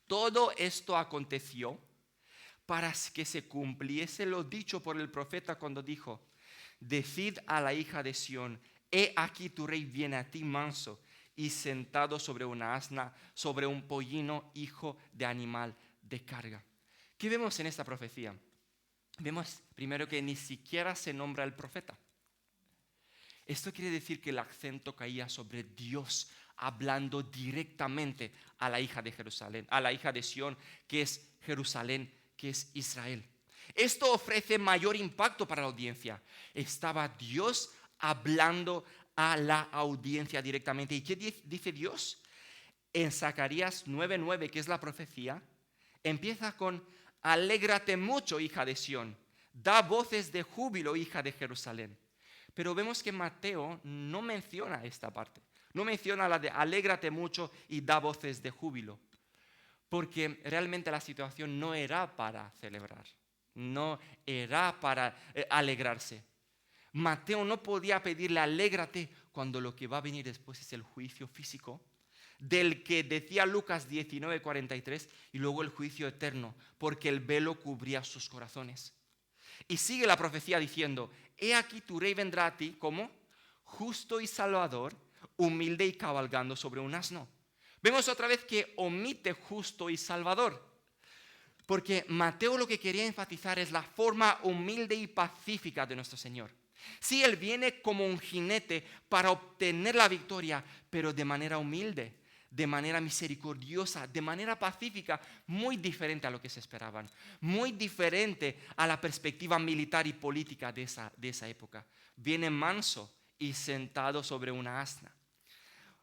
Todo esto aconteció para que se cumpliese lo dicho por el profeta cuando dijo: decid a la hija de Sión, he aquí tu rey viene a ti manso y sentado sobre una asna, sobre un pollino, hijo de animal de carga. ¿Qué vemos en esta profecía? Vemos primero que ni siquiera se nombra el profeta. Esto quiere decir que el acento caía sobre Dios hablando directamente a la hija de Jerusalén, a la hija de Sión, que es Jerusalén, que es Israel. Esto ofrece mayor impacto para la audiencia. Estaba Dios hablando a la audiencia directamente. ¿Y qué dice Dios? En Zacarías 9:9, que es la profecía, empieza con: alégrate mucho, hija de Sión, da voces de júbilo, hija de Jerusalén. Pero vemos que Mateo no menciona esta parte. No menciona la de alégrate mucho y da voces de júbilo. Porque realmente la situación no era para celebrar. No era para alegrarse. Mateo no podía pedirle alégrate cuando lo que va a venir después es el juicio físico, del que decía Lucas 19:43, y luego el juicio eterno, porque el velo cubría sus corazones. Y sigue la profecía diciendo: he aquí tu rey vendrá a ti como justo y salvador, humilde y cabalgando sobre un asno. Vemos otra vez que omite justo y salvador, porque Mateo lo que quería enfatizar es la forma humilde y pacífica de nuestro Señor. Sí, Él viene como un jinete para obtener la victoria, pero de manera humilde, de manera misericordiosa, de manera pacífica, muy diferente a lo que se esperaban, muy diferente a la perspectiva militar y política de esa época. Viene manso y sentado sobre una asna.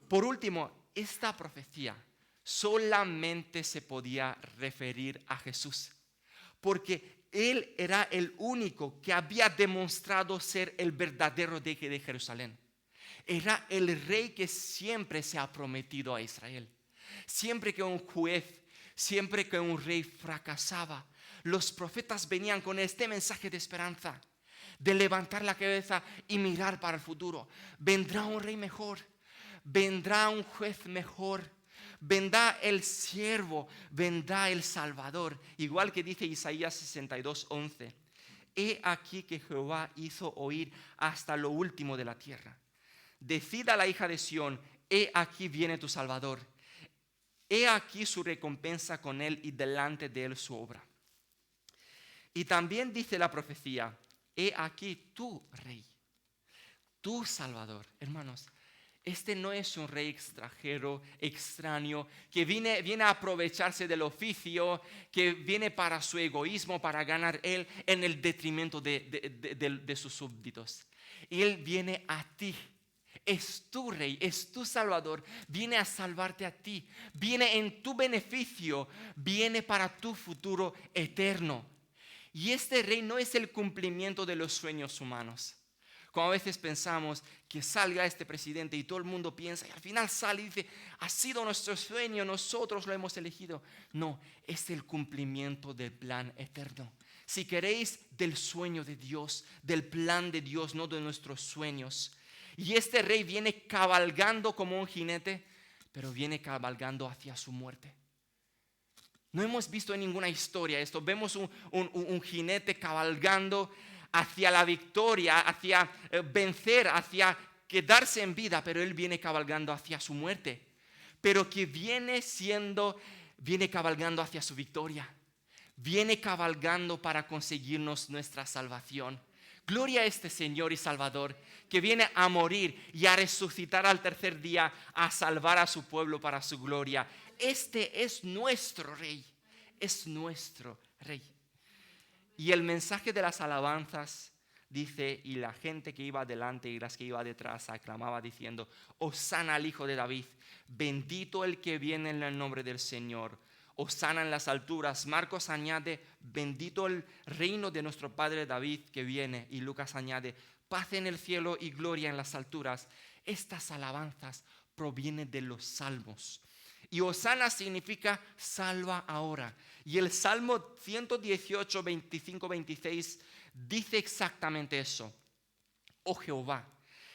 Por último, esta profecía solamente se podía referir a Jesús, porque Él era el único que había demostrado ser el verdadero rey de Jerusalén. Era el rey que siempre se ha prometido a Israel. Siempre que un juez, siempre que un rey fracasaba, los profetas venían con este mensaje de esperanza, de levantar la cabeza y mirar para el futuro. Vendrá un rey mejor, vendrá un juez mejor, vendrá el siervo, vendrá el Salvador. Igual que dice Isaías 62:11. He aquí que Jehová hizo oír hasta lo último de la tierra. Decida la hija de Sión, he aquí viene tu Salvador. He aquí su recompensa con él y delante de él su obra. Y también dice la profecía: he aquí tu rey, tu Salvador. Hermanos, este no es un rey extranjero, extraño, que viene a aprovecharse del oficio, que viene para su egoísmo, para ganar él en el detrimento de sus súbditos. Él viene a ti. Es tu rey, es tu salvador, viene a salvarte a ti, viene en tu beneficio, viene para tu futuro eterno. Y este rey no es el cumplimiento de los sueños humanos. Como a veces pensamos que salga este presidente y todo el mundo piensa y al final sale y dice: ha sido nuestro sueño, nosotros lo hemos elegido. No, es el cumplimiento del plan eterno. Si queréis, del sueño de Dios, del plan de Dios, no de nuestros sueños. Y este rey viene cabalgando como un jinete, pero viene cabalgando hacia su muerte. No hemos visto en ninguna historia esto. Vemos un jinete cabalgando hacia la victoria, hacia vencer, hacia quedarse en vida, pero él viene cabalgando hacia su muerte. Pero que viene cabalgando hacia su victoria. Viene cabalgando para conseguirnos nuestra salvación. Gloria a este Señor y Salvador que viene a morir y a resucitar al tercer día, a salvar a su pueblo para su gloria. Este es nuestro Rey, es nuestro Rey. Y el mensaje de las alabanzas dice, y la gente que iba delante y las que iba detrás aclamaba diciendo, Hosana al Hijo de David, bendito el que viene en el nombre del Señor. Hosana en las alturas. Marcos añade, bendito el reino de nuestro Padre David que viene. Y Lucas añade, paz en el cielo y gloria en las alturas. Estas alabanzas provienen de los salmos. Y Hosana significa salva ahora. Y el Salmo 118, 25, 26 dice exactamente eso. Oh Jehová,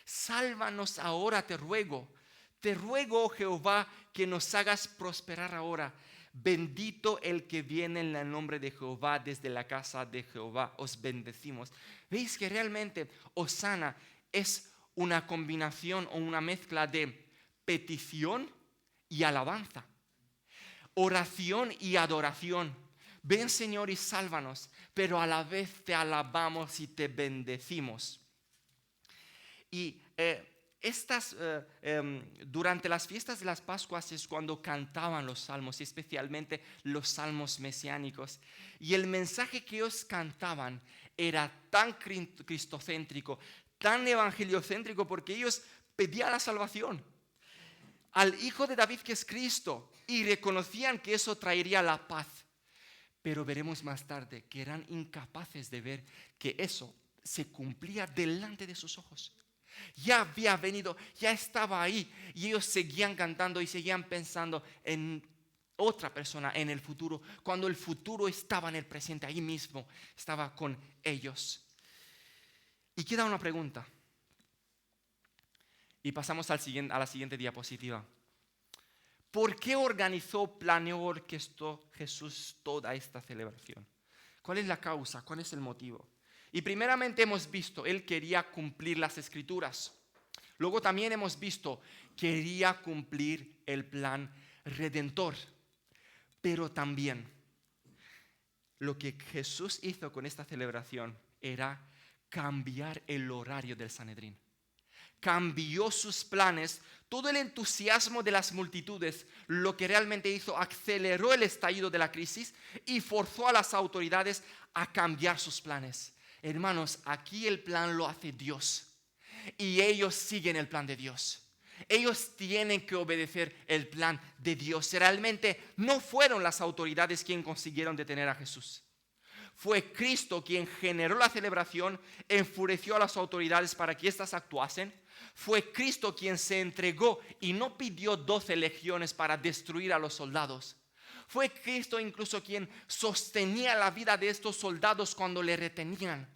sálvanos ahora, te ruego. Te ruego, oh Jehová, que nos hagas prosperar ahora. Bendito el que viene en el nombre de Jehová, desde la casa de Jehová os bendecimos. ¿Veis que realmente Hosana es una combinación o una mezcla de petición y alabanza? Oración y adoración. Ven, Señor, y sálvanos, pero a la vez te alabamos y te bendecimos. Y durante las fiestas de las Pascuas es cuando cantaban los salmos, y especialmente los salmos mesiánicos. Y el mensaje que ellos cantaban era tan cristocéntrico, tan evangeliocéntrico, porque ellos pedían la salvación al Hijo de David, que es Cristo, y reconocían que eso traería la paz. Pero veremos más tarde que eran incapaces de ver que eso se cumplía delante de sus ojos. Ya había venido, ya estaba ahí, y ellos seguían cantando y seguían pensando en otra persona, en el futuro, cuando el futuro estaba en el presente, ahí mismo estaba con ellos. Y queda una pregunta, y pasamos a la siguiente diapositiva. ¿Por qué planeó, orquestó Jesús toda esta celebración? ¿Cuál es la causa? ¿Cuál es el motivo? Y primeramente hemos visto, él quería cumplir las escrituras. Luego también hemos visto, quería cumplir el plan redentor. Pero también lo que Jesús hizo con esta celebración era cambiar el horario del Sanedrín. Cambió sus planes, todo el entusiasmo de las multitudes, lo que realmente hizo, aceleró el estallido de la crisis y forzó a las autoridades a cambiar sus planes. Hermanos, aquí el plan lo hace Dios y ellos siguen el plan de Dios. Ellos tienen que obedecer el plan de Dios. Realmente no fueron las autoridades quienes consiguieron detener a Jesús. Fue Cristo quien generó la celebración, enfureció a las autoridades para que éstas actuasen. Fue Cristo quien se entregó y no pidió 12 legiones para destruir a los soldados. Fue Cristo incluso quien sostenía la vida de estos soldados cuando le retenían.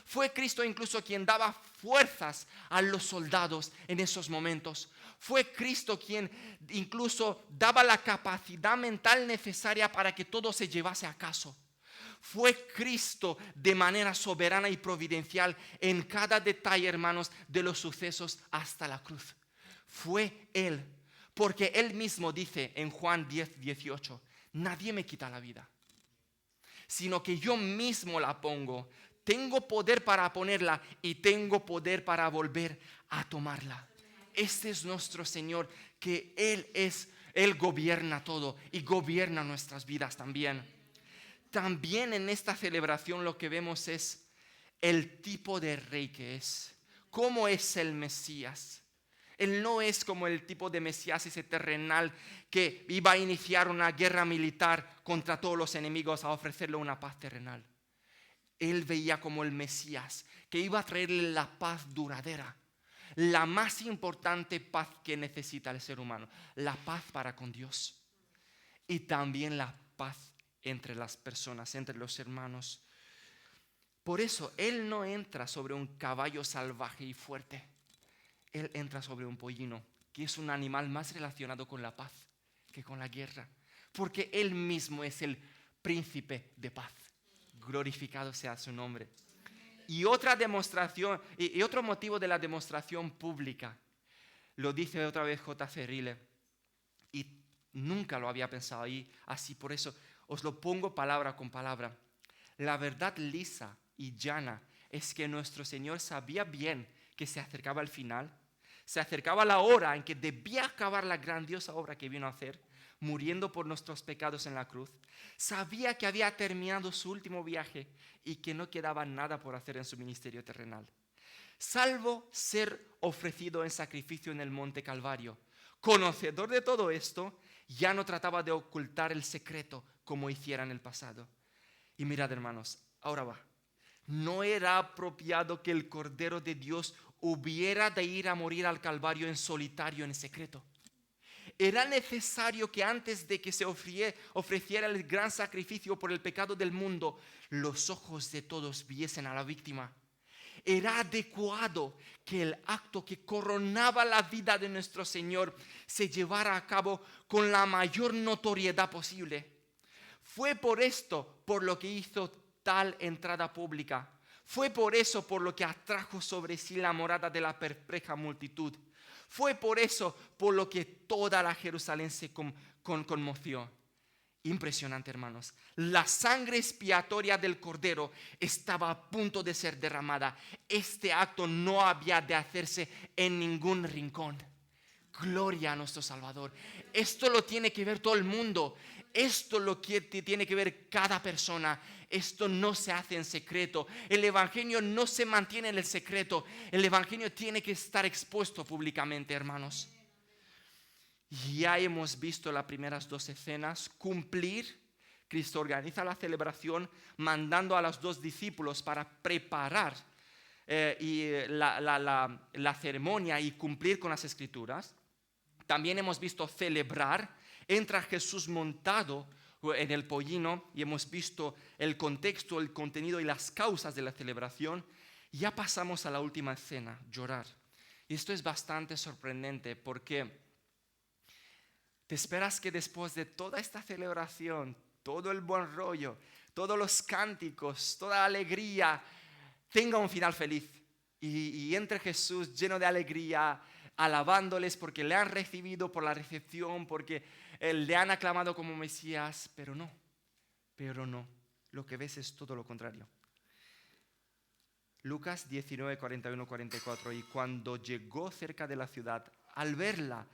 Fue Cristo incluso quien daba fuerzas a los soldados en esos momentos. Fue Cristo quien incluso daba la capacidad mental necesaria para que todo se llevase a cabo. Fue Cristo de manera soberana y providencial en cada detalle, hermanos, de los sucesos hasta la cruz. Fue Él, porque Él mismo dice en Juan 10, 18, nadie me quita la vida, sino que yo mismo la pongo. Tengo poder para ponerla y tengo poder para volver a tomarla. Este es nuestro Señor, que Él gobierna todo y gobierna nuestras vidas también. También en esta celebración lo que vemos es el tipo de rey que es. ¿Cómo es el Mesías? Él no es como el tipo de Mesías ese terrenal que iba a iniciar una guerra militar contra todos los enemigos a ofrecerle una paz terrenal. Él veía como el Mesías que iba a traerle la paz duradera, la más importante paz que necesita el ser humano, la paz para con Dios y también la paz entre las personas, entre los hermanos. Por eso Él no entra sobre un caballo salvaje y fuerte. Él entra sobre un pollino, que es un animal más relacionado con la paz que con la guerra. porque Él mismo es el príncipe de paz. Glorificado sea su nombre. Y otra demostración, y otro motivo de la demostración pública, lo dice otra vez J.C. Ryle, y nunca lo había pensado ahí, así por eso os lo pongo palabra con palabra. La verdad lisa y llana es que nuestro Señor sabía bien que se acercaba el final, se acercaba la hora en que debía acabar la grandiosa obra que vino a hacer, muriendo por nuestros pecados en la cruz. Sabía que había terminado su último viaje y que no quedaba nada por hacer en su ministerio terrenal, salvo ser ofrecido en sacrificio en el monte Calvario. Conocedor de todo esto, ya no trataba de ocultar el secreto como hiciera en el pasado. Y mirad, hermanos, ahora va. No era apropiado que el Cordero de Dios hubiera de ir a morir al Calvario en solitario, en secreto. Era necesario que antes de que se ofreciera el gran sacrificio por el pecado del mundo, los ojos de todos viesen a la víctima. Era adecuado que el acto que coronaba la vida de nuestro Señor se llevara a cabo con la mayor notoriedad posible. Fue por esto por lo que hizo tal entrada pública. Fue por eso por lo que atrajo sobre sí la morada de la perpleja multitud. Fue por eso por lo que toda la Jerusalén se conmovió. Impresionante, hermanos. La sangre expiatoria del Cordero estaba a punto de ser derramada. Este acto no había de hacerse en ningún rincón. Gloria a nuestro Salvador. Esto lo tiene que ver todo el mundo. Esto lo que tiene que ver cada persona. Esto no se hace en secreto. El evangelio no se mantiene en el secreto. El evangelio tiene que estar expuesto públicamente, hermanos. Ya hemos visto las primeras 2 escenas cumplir. Cristo organiza la celebración mandando a los 2 discípulos para preparar la ceremonia y cumplir con las escrituras. También hemos visto celebrar. Entra Jesús montado en el pollino y hemos visto el contexto, el contenido y las causas de la celebración. Ya pasamos a la última escena, llorar. Y esto es bastante sorprendente porque te esperas que después de toda esta celebración, todo el buen rollo, todos los cánticos, toda la alegría, tenga un final feliz. Y entre Jesús lleno de alegría, alabándoles porque le han recibido por la recepción, porque le han aclamado como Mesías, pero no. Lo que ves es todo lo contrario. Lucas 19, 41, 44. Y cuando llegó cerca de la ciudad, al verla,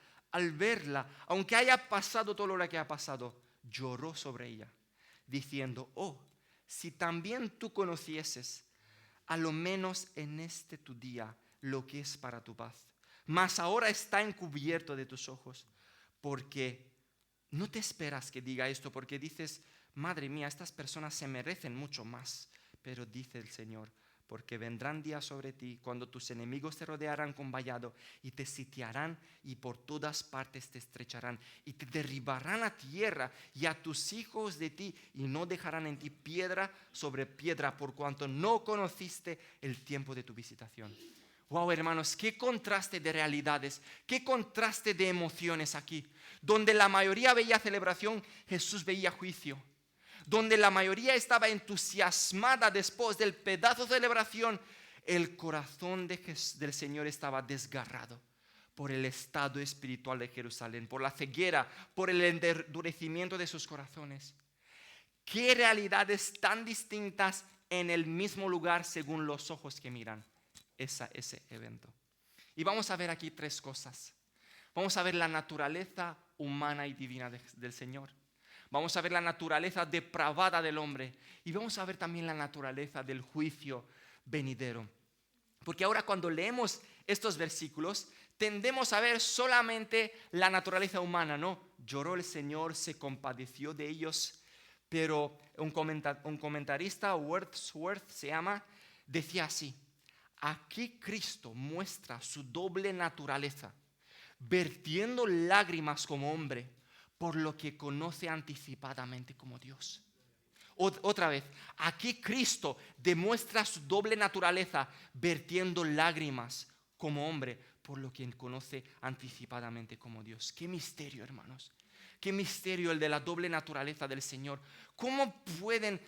aunque haya pasado todo lo que ha pasado, lloró sobre ella, diciendo: oh, si también tú conocieses, a lo menos en este tu día, lo que es para tu paz. Mas ahora está encubierto de tus ojos, porque no te esperas que diga esto, porque dices: madre mía, estas personas se merecen mucho más. Pero dice el Señor: porque vendrán días sobre ti cuando tus enemigos te rodearán con vallado y te sitiarán y por todas partes te estrecharán y te derribarán a tierra y a tus hijos de ti y no dejarán en ti piedra sobre piedra por cuanto no conociste el tiempo de tu visitación. Wow, hermanos, qué contraste de realidades, qué contraste de emociones aquí. Donde la mayoría veía celebración, Jesús veía juicio. Donde la mayoría estaba entusiasmada después del pedazo de celebración, el corazón del Señor estaba desgarrado por el estado espiritual de Jerusalén, por la ceguera, por el endurecimiento de sus corazones. Qué realidades tan distintas en el mismo lugar según los ojos que miran ese evento. Y vamos a ver aquí 3 cosas. Vamos a ver la naturaleza humana y divina del Señor. Vamos a ver la naturaleza depravada del hombre. Y vamos a ver también la naturaleza del juicio venidero. Porque ahora cuando leemos estos versículos, tendemos a ver solamente la naturaleza humana, ¿no? Lloró el Señor, se compadeció de ellos. Pero un comentarista, Wordsworth se llama, decía así: aquí Cristo muestra su doble naturaleza, vertiendo lágrimas como hombre, por lo que conoce anticipadamente como Dios. Otra vez, aquí Cristo demuestra su doble naturaleza, vertiendo lágrimas como hombre, por lo que conoce anticipadamente como Dios. Qué misterio, hermanos. Qué misterio el de la doble naturaleza del Señor. ¿Cómo pueden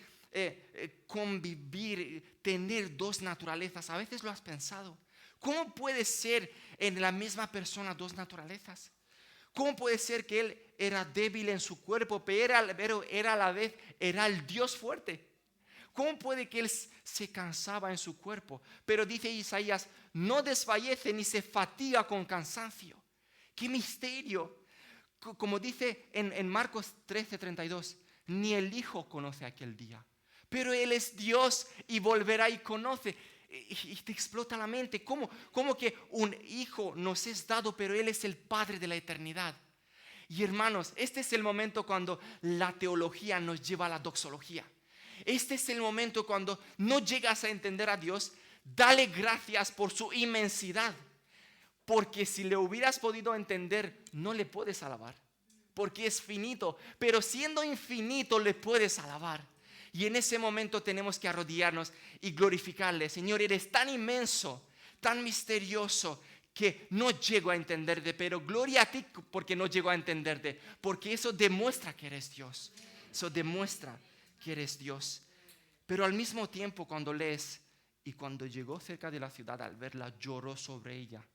convivir, tener dos naturalezas? A veces lo has pensado. ¿Cómo puede ser en la misma persona dos naturalezas? ¿Cómo puede ser que Él era débil en su cuerpo, pero era a la vez era el Dios fuerte? ¿Cómo puede que Él se cansaba en su cuerpo? Pero dice Isaías, no desfallece ni se fatiga con cansancio. ¡Qué misterio! Como dice en Marcos 13:32, ni el Hijo conoce aquel día, pero Él es Dios y volverá y conoce. Y te explota la mente. ¿Cómo que un hijo nos es dado, pero Él es el Padre de la eternidad? Y hermanos, este es el momento cuando la teología nos lleva a la doxología. Este es el momento cuando no llegas a entender a Dios. Dale gracias por su inmensidad. Porque si le hubieras podido entender, no le puedes alabar. Porque es finito. Pero siendo infinito, le puedes alabar. Y en ese momento tenemos que arrodillarnos y glorificarle. Señor, eres tan inmenso, tan misterioso, que no llego a entenderte. Pero gloria a ti porque no llego a entenderte. Porque eso demuestra que eres Dios. Eso demuestra que eres Dios. Pero al mismo tiempo, cuando lees, y cuando llegó cerca de la ciudad, al verla, lloró sobre ella,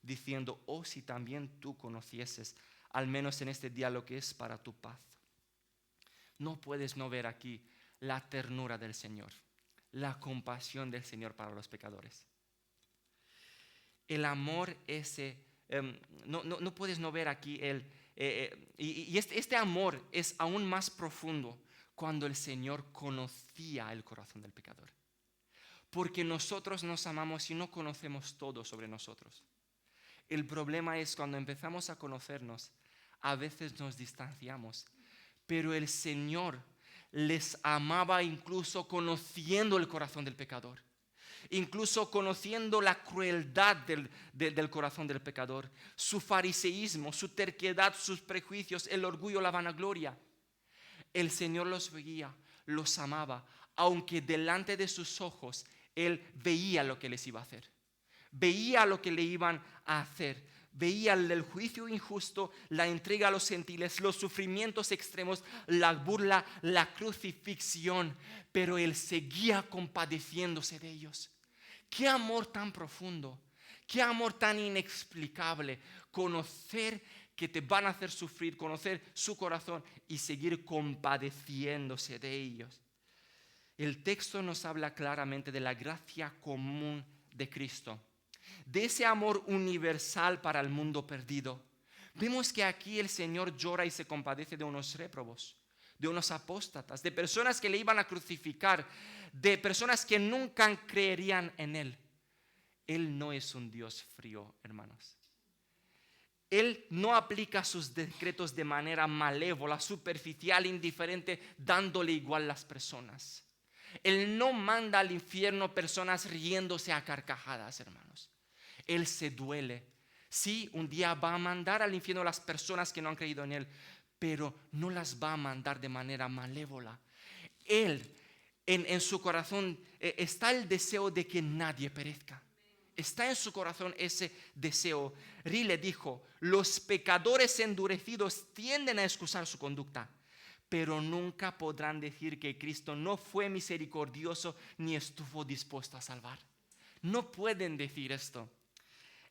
diciendo, oh, si también tú conocieses, al menos en este día, lo que es para tu paz. No puedes no ver aquí la ternura del Señor, la compasión del Señor para los pecadores. El amor ese, no puedes no ver aquí este amor es aún más profundo cuando el Señor conocía el corazón del pecador. Porque nosotros nos amamos y no conocemos todo sobre nosotros. El problema es cuando empezamos a conocernos, a veces nos distanciamos. Pero el Señor les amaba incluso conociendo el corazón del pecador. Incluso conociendo la crueldad del corazón del pecador. Su fariseísmo, su terquedad, sus prejuicios, el orgullo, la vanagloria. El Señor los veía, los amaba, aunque delante de sus ojos Él veía lo que les iba a hacer. Veía lo que le iban a hacer. Veía el juicio injusto, la entrega a los gentiles, los sufrimientos extremos, la burla, la crucifixión. Pero Él seguía compadeciéndose de ellos. Qué amor tan profundo, qué amor tan inexplicable. Conocer que te van a hacer sufrir, conocer su corazón y seguir compadeciéndose de ellos. El texto nos habla claramente de la gracia común de Cristo, de ese amor universal para el mundo perdido. Vemos que aquí el Señor llora y se compadece de unos réprobos, de unos apóstatas, de personas que le iban a crucificar, de personas que nunca creerían en Él. Él no es un Dios frío, hermanos. Él no aplica sus decretos de manera malévola, superficial, indiferente, dándole igual a las personas. Él no manda al infierno personas riéndose a carcajadas, hermanos. Él se duele. Sí, un día va a mandar al infierno a las personas que no han creído en Él, pero no las va a mandar de manera malévola. Él, en su corazón, está el deseo de que nadie perezca. Está en su corazón ese deseo. Rile dijo, los pecadores endurecidos tienden a excusar su conducta, pero nunca podrán decir que Cristo no fue misericordioso ni estuvo dispuesto a salvar. No pueden decir esto.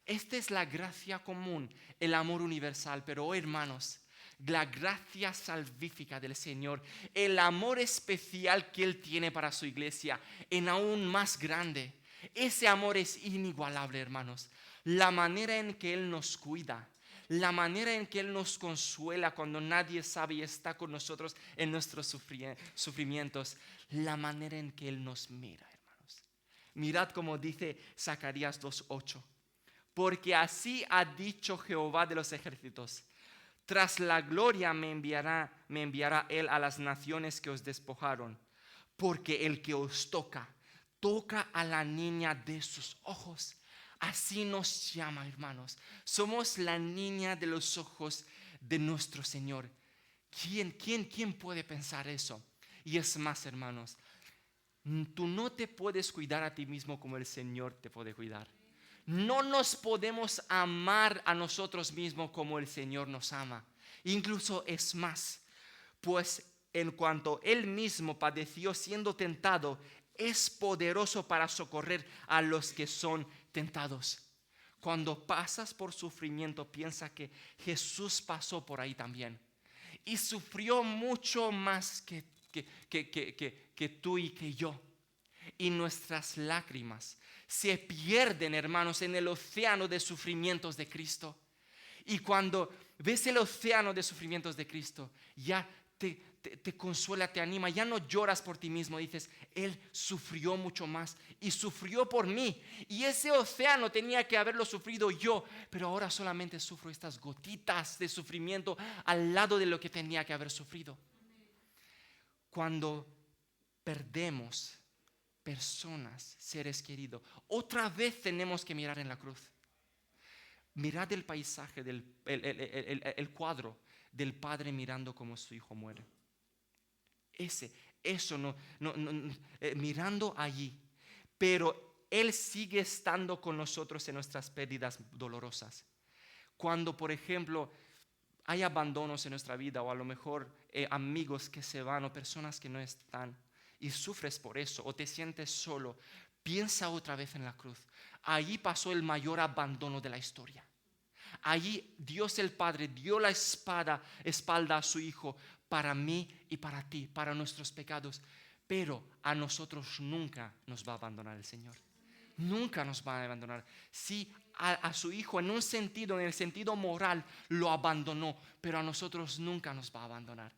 Esta es la gracia común, el amor universal. Pero hoy, hermanos, la gracia salvífica del Señor, el amor especial que Él tiene para su iglesia, en aún más grande. Ese amor es inigualable, hermanos. La manera en que Él nos cuida, la manera en que Él nos consuela cuando nadie sabe y está con nosotros en nuestros sufrimientos, la manera en que Él nos mira, hermanos. Mirad como dice Zacarías 2:8. Porque así ha dicho Jehová de los ejércitos: tras la gloria me enviará Él a las naciones que os despojaron, porque el que os toca a la niña de sus ojos. Así nos llama, hermanos. Somos la niña de los ojos de nuestro Señor. ¿Quién puede pensar eso? Y es más, hermanos, tú no te puedes cuidar a ti mismo como el Señor te puede cuidar. no nos podemos amar a nosotros mismos como el Señor nos ama. Incluso es más, pues en cuanto Él mismo padeció siendo tentado, es poderoso para socorrer a los que son tentados. Cuando pasas por sufrimiento, piensa que Jesús pasó por ahí también. Y sufrió mucho más que tú y que yo. Y nuestras lágrimas se pierden, hermanos, en el océano de sufrimientos de Cristo. Y cuando ves el océano de sufrimientos de Cristo, ya te consuela, te anima, ya no lloras por ti mismo, dices, Él sufrió mucho más y sufrió por mí. Y ese océano tenía que haberlo sufrido yo, pero ahora solamente sufro estas gotitas de sufrimiento al lado de lo que tenía que haber sufrido. Cuando perdemos personas, seres queridos, otra vez tenemos que mirar en la cruz. Mirad el paisaje, el cuadro del padre mirando cómo su hijo muere. Mirando allí. Pero Él sigue estando con nosotros en nuestras pérdidas dolorosas. Cuando, por ejemplo, hay abandonos en nuestra vida, o a lo mejor amigos que se van o personas que no están, y sufres por eso o te sientes solo, piensa otra vez en la cruz. Allí pasó el mayor abandono de la historia. Allí Dios el Padre dio la espalda a su Hijo para mí y para ti, para nuestros pecados. Pero a nosotros nunca nos va a abandonar el Señor. Nunca nos va a abandonar. Sí, a su Hijo en un sentido, en el sentido moral, lo abandonó, pero a nosotros nunca nos va a abandonar.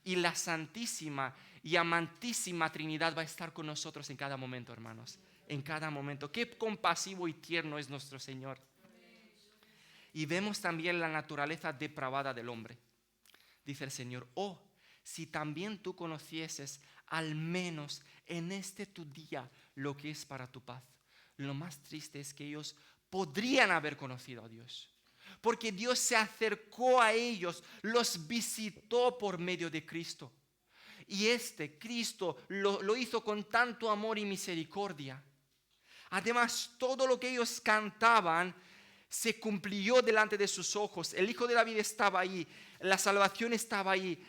Y la Santísima y amantísima Trinidad va a estar con nosotros en cada momento, hermanos. En cada momento. Qué compasivo y tierno es nuestro Señor. Y vemos también la naturaleza depravada del hombre. Dice el Señor, oh, si también tú conocieses al menos en este tu día lo que es para tu paz. Lo más triste es que ellos podrían haber conocido a Dios. Porque Dios se acercó a ellos, los visitó por medio de Cristo. Y Cristo lo hizo con tanto amor y misericordia. Además, todo lo que ellos cantaban se cumplió delante de sus ojos. El Hijo de David estaba ahí, la salvación estaba ahí,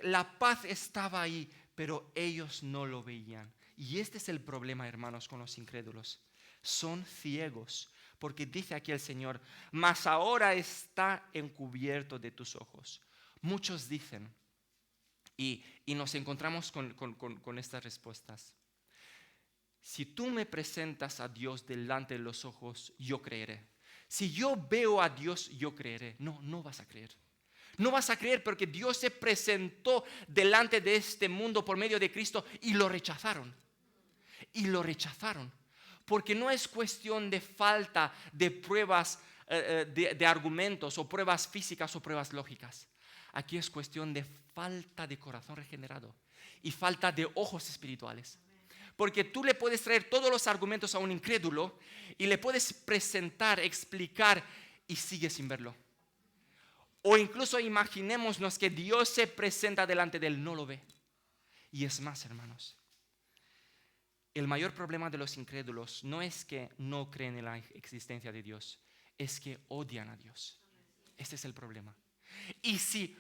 la paz estaba ahí, pero ellos no lo veían. Y este es el problema, hermanos, con los incrédulos. Son ciegos, porque dice aquí el Señor, mas ahora está encubierto de tus ojos. Muchos dicen, y nos encontramos con estas respuestas. Si tú me presentas a Dios delante de los ojos, yo creeré. Si yo veo a Dios, yo creeré. No vas a creer. No vas a creer porque Dios se presentó delante de este mundo por medio de Cristo y lo rechazaron. Y lo rechazaron. Porque no es cuestión de falta de pruebas, de argumentos o pruebas físicas o pruebas lógicas. Aquí es cuestión de falta de corazón regenerado y falta de ojos espirituales. Porque tú le puedes traer todos los argumentos a un incrédulo y le puedes presentar, explicar y sigue sin verlo. O incluso imaginémonos que Dios se presenta delante de él, no lo ve. Y es más, hermanos, el mayor problema de los incrédulos no es que no creen en la existencia de Dios, es que odian a Dios. Este es el problema. Y si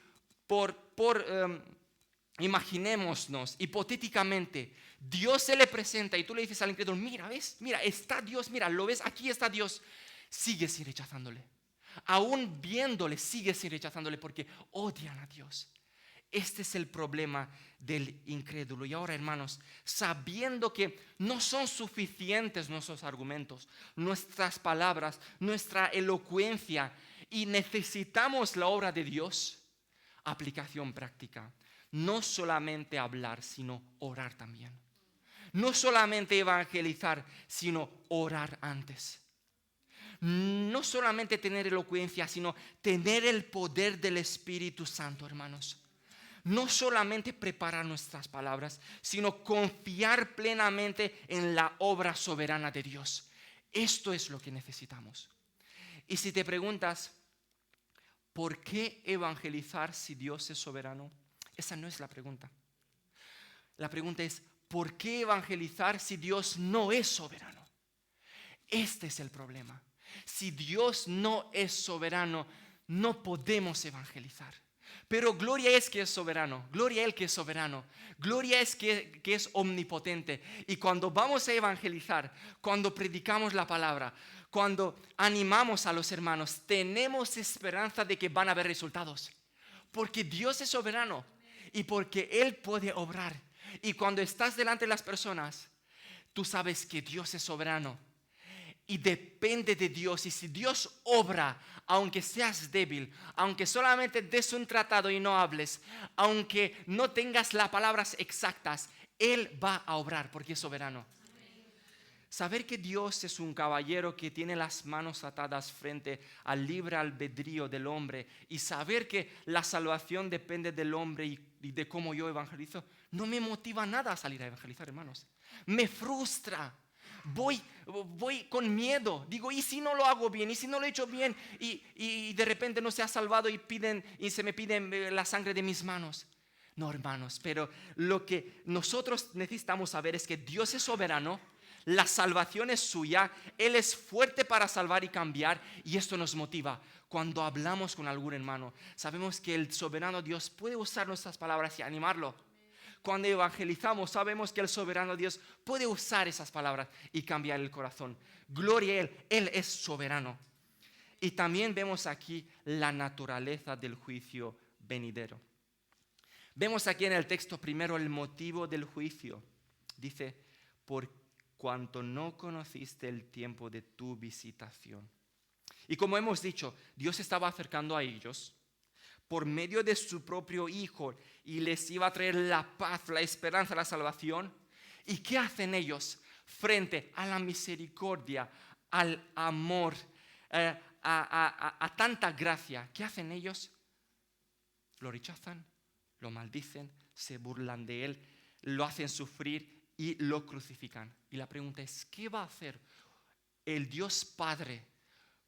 imaginémonos hipotéticamente, Dios se le presenta y tú le dices al incrédulo, mira, ¿ves? Mira, está Dios, mira, ¿lo ves? Aquí está Dios. Sigue sin rechazándole. Aún viéndole, sigue sin rechazándole porque odian a Dios. Este es el problema del incrédulo. Y ahora, hermanos, sabiendo que no son suficientes nuestros argumentos, nuestras palabras, nuestra elocuencia, y necesitamos la obra de Dios, aplicación práctica. No solamente hablar, sino orar también. No solamente evangelizar, sino orar antes. No solamente tener elocuencia, sino tener el poder del Espíritu Santo, hermanos. No solamente preparar nuestras palabras, sino confiar plenamente en la obra soberana de Dios. Esto es lo que necesitamos. Y si te preguntas, ¿por qué evangelizar si Dios es soberano? Esa no es la pregunta. La pregunta es, ¿por qué evangelizar si Dios no es soberano? Este es el problema. Si Dios no es soberano, no podemos evangelizar. Pero gloria es que es soberano, gloria a Él que es soberano, gloria es que es omnipotente. Y cuando vamos a evangelizar, cuando predicamos la palabra, cuando animamos a los hermanos, tenemos esperanza de que van a haber resultados. Porque Dios es soberano y porque Él puede obrar. Y cuando estás delante de las personas, tú sabes que Dios es soberano. Y depende de Dios. Y si Dios obra, aunque seas débil, aunque solamente des un tratado y no hables, aunque no tengas las palabras exactas, Él va a obrar porque es soberano. Saber que Dios es un caballero que tiene las manos atadas frente al libre albedrío del hombre y saber que la salvación depende del hombre y de cómo yo evangelizo, no me motiva nada a salir a evangelizar, hermanos. Me frustra. Voy con miedo. Digo, ¿y si no lo hago bien? ¿Y si no lo he hecho bien? Y de repente no se ha salvado y se me piden la sangre de mis manos. No, hermanos, pero lo que nosotros necesitamos saber es que Dios es soberano. La salvación es suya, Él es fuerte para salvar y cambiar, y esto nos motiva. Cuando hablamos con algún hermano, sabemos que el soberano Dios puede usar nuestras palabras y animarlo. Cuando evangelizamos, sabemos que el soberano Dios puede usar esas palabras y cambiar el corazón. Gloria a Él, Él es soberano. Y también vemos aquí la naturaleza del juicio venidero. Vemos aquí en el texto primero el motivo del juicio. Dice, por cuanto no conociste el tiempo de tu visitación. Y como hemos dicho, Dios estaba acercando a ellos por medio de su propio Hijo y les iba a traer la paz, la esperanza, la salvación. ¿Y qué hacen ellos frente a la misericordia, al amor, a tanta gracia? ¿Qué hacen ellos? Lo rechazan, lo maldicen, se burlan de Él, lo hacen sufrir y lo crucifican. Y la pregunta es, ¿qué va a hacer el Dios Padre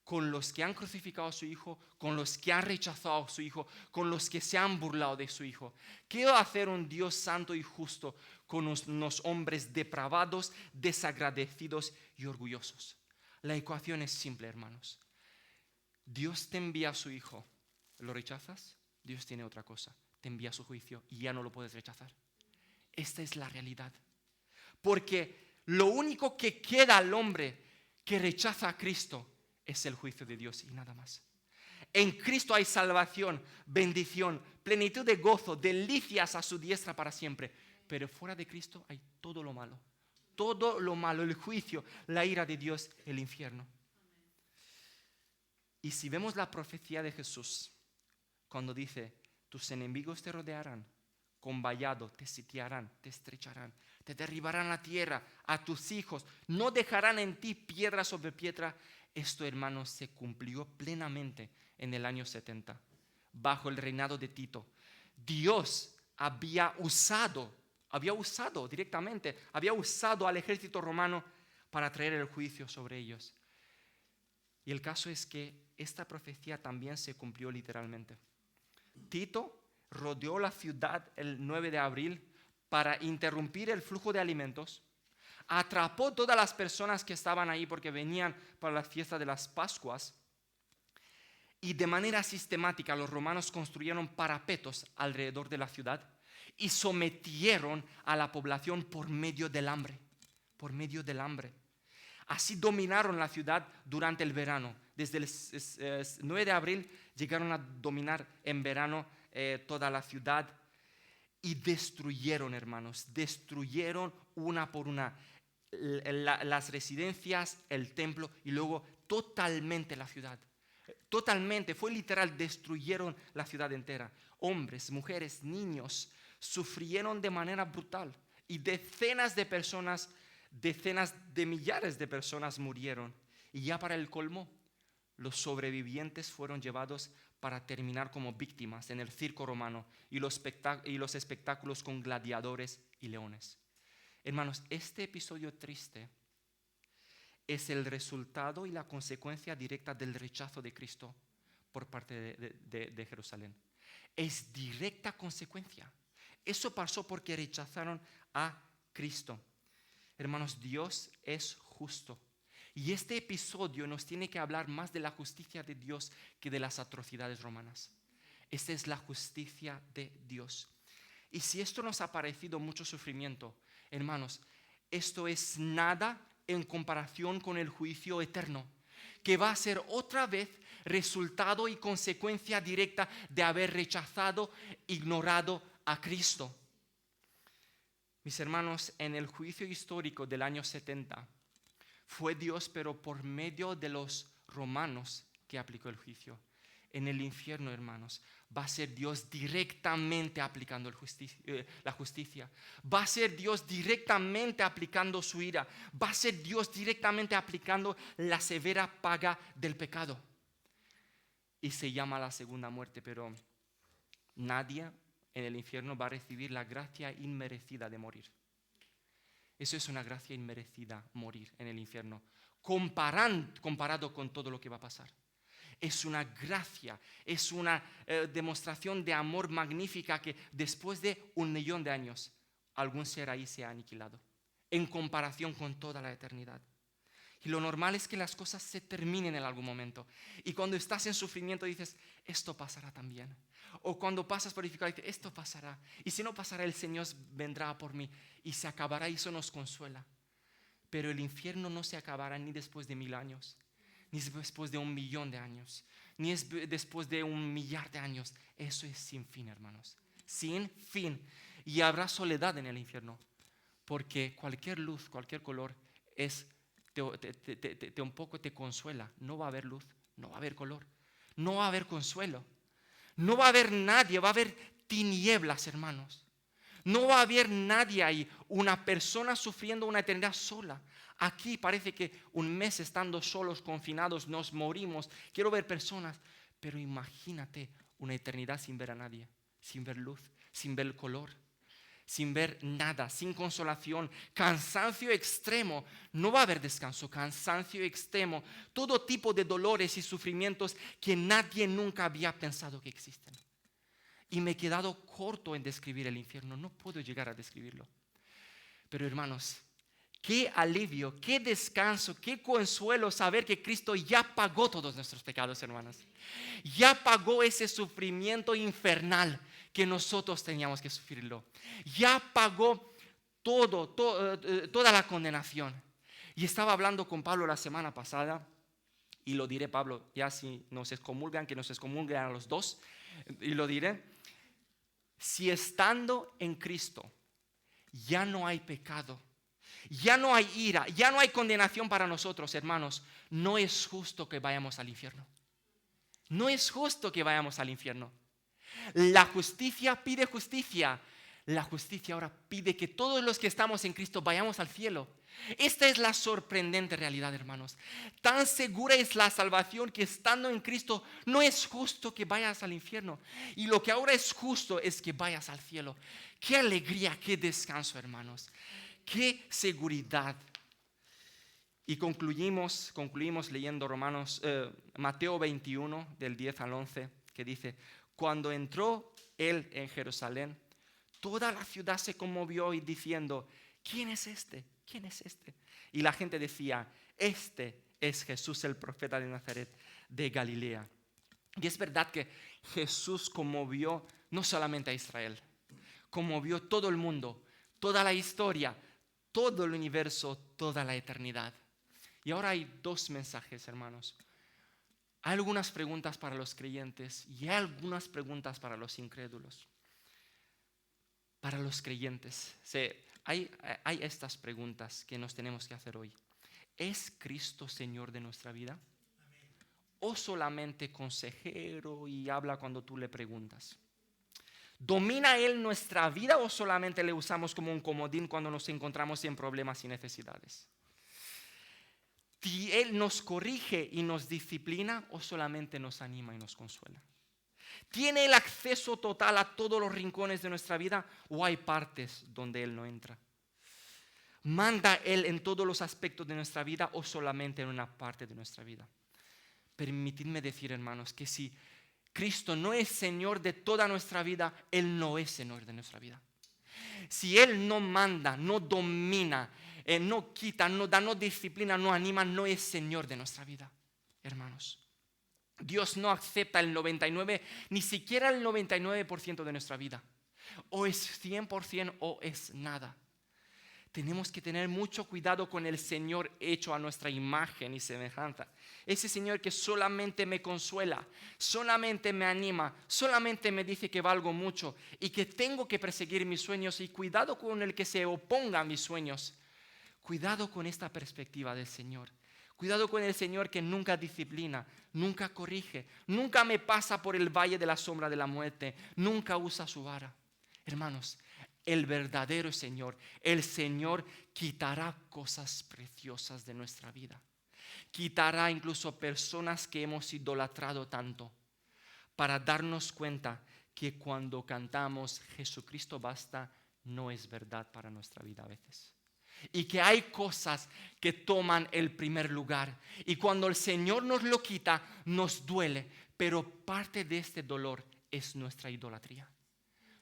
con los que han crucificado a su Hijo, con los que han rechazado a su Hijo, con los que se han burlado de su Hijo? ¿Qué va a hacer un Dios santo y justo con unos hombres depravados, desagradecidos y orgullosos? La ecuación es simple, hermanos. Dios te envía a su Hijo. ¿Lo rechazas? Dios tiene otra cosa. Te envía su juicio y ya no lo puedes rechazar. Esta es la realidad. Porque lo único que queda al hombre que rechaza a Cristo es el juicio de Dios y nada más. En Cristo hay salvación, bendición, plenitud de gozo, delicias a su diestra para siempre. Pero fuera de Cristo hay todo lo malo. Todo lo malo, el juicio, la ira de Dios, el infierno. Y si vemos la profecía de Jesús, cuando dice, tus enemigos te rodearán, con vallado te sitiarán, te estrecharán, te derribarán la tierra, a tus hijos, no dejarán en ti piedra sobre piedra. Esto, hermanos, se cumplió plenamente en el año 70, bajo el reinado de Tito. Dios había usado directamente, había usado al ejército romano para traer el juicio sobre ellos. Y el caso es que esta profecía también se cumplió literalmente. Tito rodeó la ciudad el 9 de abril para interrumpir el flujo de alimentos. Atrapó todas las personas que estaban ahí porque venían para la fiesta de las Pascuas. Y de manera sistemática los romanos construyeron parapetos alrededor de la ciudad y sometieron a la población por medio del hambre. Por medio del hambre. Así dominaron la ciudad durante el verano. Desde el 9 de abril llegaron a dominar en verano toda la ciudad y destruyeron, hermanos, destruyeron una por una las residencias, el templo y luego totalmente la ciudad. Totalmente, fue literal, destruyeron la ciudad entera. Hombres, mujeres, niños sufrieron de manera brutal y decenas de personas, decenas de millares de personas murieron. Y ya para el colmo, los sobrevivientes fueron llevados para terminar como víctimas en el circo romano y los espectáculos con gladiadores y leones. Hermanos, este episodio triste es el resultado y la consecuencia directa del rechazo de Cristo por parte de Jerusalén. Es directa consecuencia. Eso pasó porque rechazaron a Cristo. Hermanos, Dios es justo Y este episodio nos tiene que hablar más de la justicia de Dios que de las atrocidades romanas. Esta es la justicia de Dios. Y si esto nos ha parecido mucho sufrimiento, hermanos, esto es nada en comparación con el juicio eterno, que va a ser otra vez resultado y consecuencia directa de haber rechazado, ignorado a Cristo. Mis hermanos, en el juicio histórico del año 70, fue Dios, pero por medio de los romanos, que aplicó el juicio. En el infierno, hermanos, va a ser Dios directamente aplicando la justicia. Va a ser Dios directamente aplicando su ira. Va a ser Dios directamente aplicando la severa paga del pecado. Y se llama la segunda muerte, pero nadie en el infierno va a recibir la gracia inmerecida de morir. Eso es una gracia inmerecida, morir en el infierno, comparado con todo lo que va a pasar. Es una gracia, es una demostración de amor magnífica que después de 1.000.000 de años, algún ser ahí se ha aniquilado, en comparación con toda la eternidad. Y lo normal es que las cosas se terminen en algún momento. Y cuando estás en sufrimiento dices, esto pasará también. O cuando pasas por dificultad dices, esto pasará. Y si no pasará, el Señor vendrá por mí y se acabará, y eso nos consuela. Pero el infierno no se acabará ni después de 1.000 años, ni después de 1.000.000 de años, ni después de 1.000.000 de años. Eso es sin fin, hermanos. Sin fin. Y habrá soledad en el infierno, porque cualquier luz, cualquier color un poco te consuela. No va a haber luz, no va a haber color, no va a haber consuelo, no va a haber nadie, va a haber tinieblas, hermanos. No va a haber nadie ahí, una persona sufriendo una eternidad sola. Aquí parece que un mes estando solos, confinados, nos morimos. Quiero ver personas, pero imagínate una eternidad sin ver a nadie, sin ver luz, sin ver color, sin ver nada, sin consolación, cansancio extremo. No va a haber descanso, cansancio extremo, todo tipo de dolores y sufrimientos que nadie nunca había pensado que existen. Y me he quedado corto en describir el infierno, no puedo llegar a describirlo. Pero hermanos, qué alivio, qué descanso, qué consuelo saber que Cristo ya pagó todos nuestros pecados, hermanos. Ya pagó ese sufrimiento infernal que nosotros teníamos que sufrirlo. Ya pagó toda la condenación. Y estaba hablando con Pablo la semana pasada, y lo diré, Pablo, ya si nos excomulgan, que nos excomulguen a los dos, y lo diré. Si estando en Cristo ya no hay pecado, ya no hay ira, ya no hay condenación para nosotros, hermanos, no es justo que vayamos al infierno. No es justo que vayamos al infierno. La justicia pide justicia. La justicia ahora pide que todos los que estamos en Cristo vayamos al cielo. Esta es la sorprendente realidad, hermanos. Tan segura es la salvación que estando en Cristo no es justo que vayas al infierno. Y lo que ahora es justo es que vayas al cielo. Qué alegría, qué descanso, hermanos. Qué seguridad. Y concluimos leyendo Mateo 21, del 10 al 11, que dice: cuando entró él en Jerusalén, toda la ciudad se conmovió y diciendo: ¿quién es este? ¿Quién es este? Y la gente decía: este es Jesús, el profeta de Nazaret, de Galilea. Y es verdad que Jesús conmovió no solamente a Israel, conmovió todo el mundo, toda la historia, todo el universo, toda la eternidad. Y ahora hay dos mensajes, hermanos. Hay algunas preguntas para los creyentes y hay algunas preguntas para los incrédulos. Para los creyentes, hay estas preguntas que nos tenemos que hacer hoy. ¿Es Cristo Señor de nuestra vida? ¿O solamente consejero y habla cuando tú le preguntas? ¿Domina Él nuestra vida o solamente le usamos como un comodín cuando nos encontramos en problemas y necesidades? ¿Él nos corrige y nos disciplina o solamente nos anima y nos consuela? ¿Tiene el acceso total a todos los rincones de nuestra vida o hay partes donde Él no entra? ¿Manda Él en todos los aspectos de nuestra vida o solamente en una parte de nuestra vida? Permitidme decir, hermanos, que si Cristo no es Señor de toda nuestra vida, Él no es Señor de nuestra vida. Si Él no manda, no domina no quita, no da, no disciplina, no anima, no es Señor de nuestra vida, hermanos. Dios no acepta el 99, ni siquiera el 99% de nuestra vida. O es 100% o es nada. Tenemos que tener mucho cuidado con el Señor hecho a nuestra imagen y semejanza. Ese Señor que solamente me consuela, solamente me anima, solamente me dice que valgo mucho y que tengo que perseguir mis sueños, y cuidado con el que se oponga a mis sueños. Cuidado con esta perspectiva del Señor. Cuidado con el Señor que nunca disciplina, nunca corrige, nunca me pasa por el valle de la sombra de la muerte, nunca usa su vara. Hermanos, el verdadero Señor, el Señor quitará cosas preciosas de nuestra vida. Quitará incluso personas que hemos idolatrado tanto, para darnos cuenta que cuando cantamos Jesucristo basta, no es verdad para nuestra vida a veces. Y que hay cosas que toman el primer lugar. Y cuando el Señor nos lo quita, nos duele. Pero parte de este dolor es nuestra idolatría.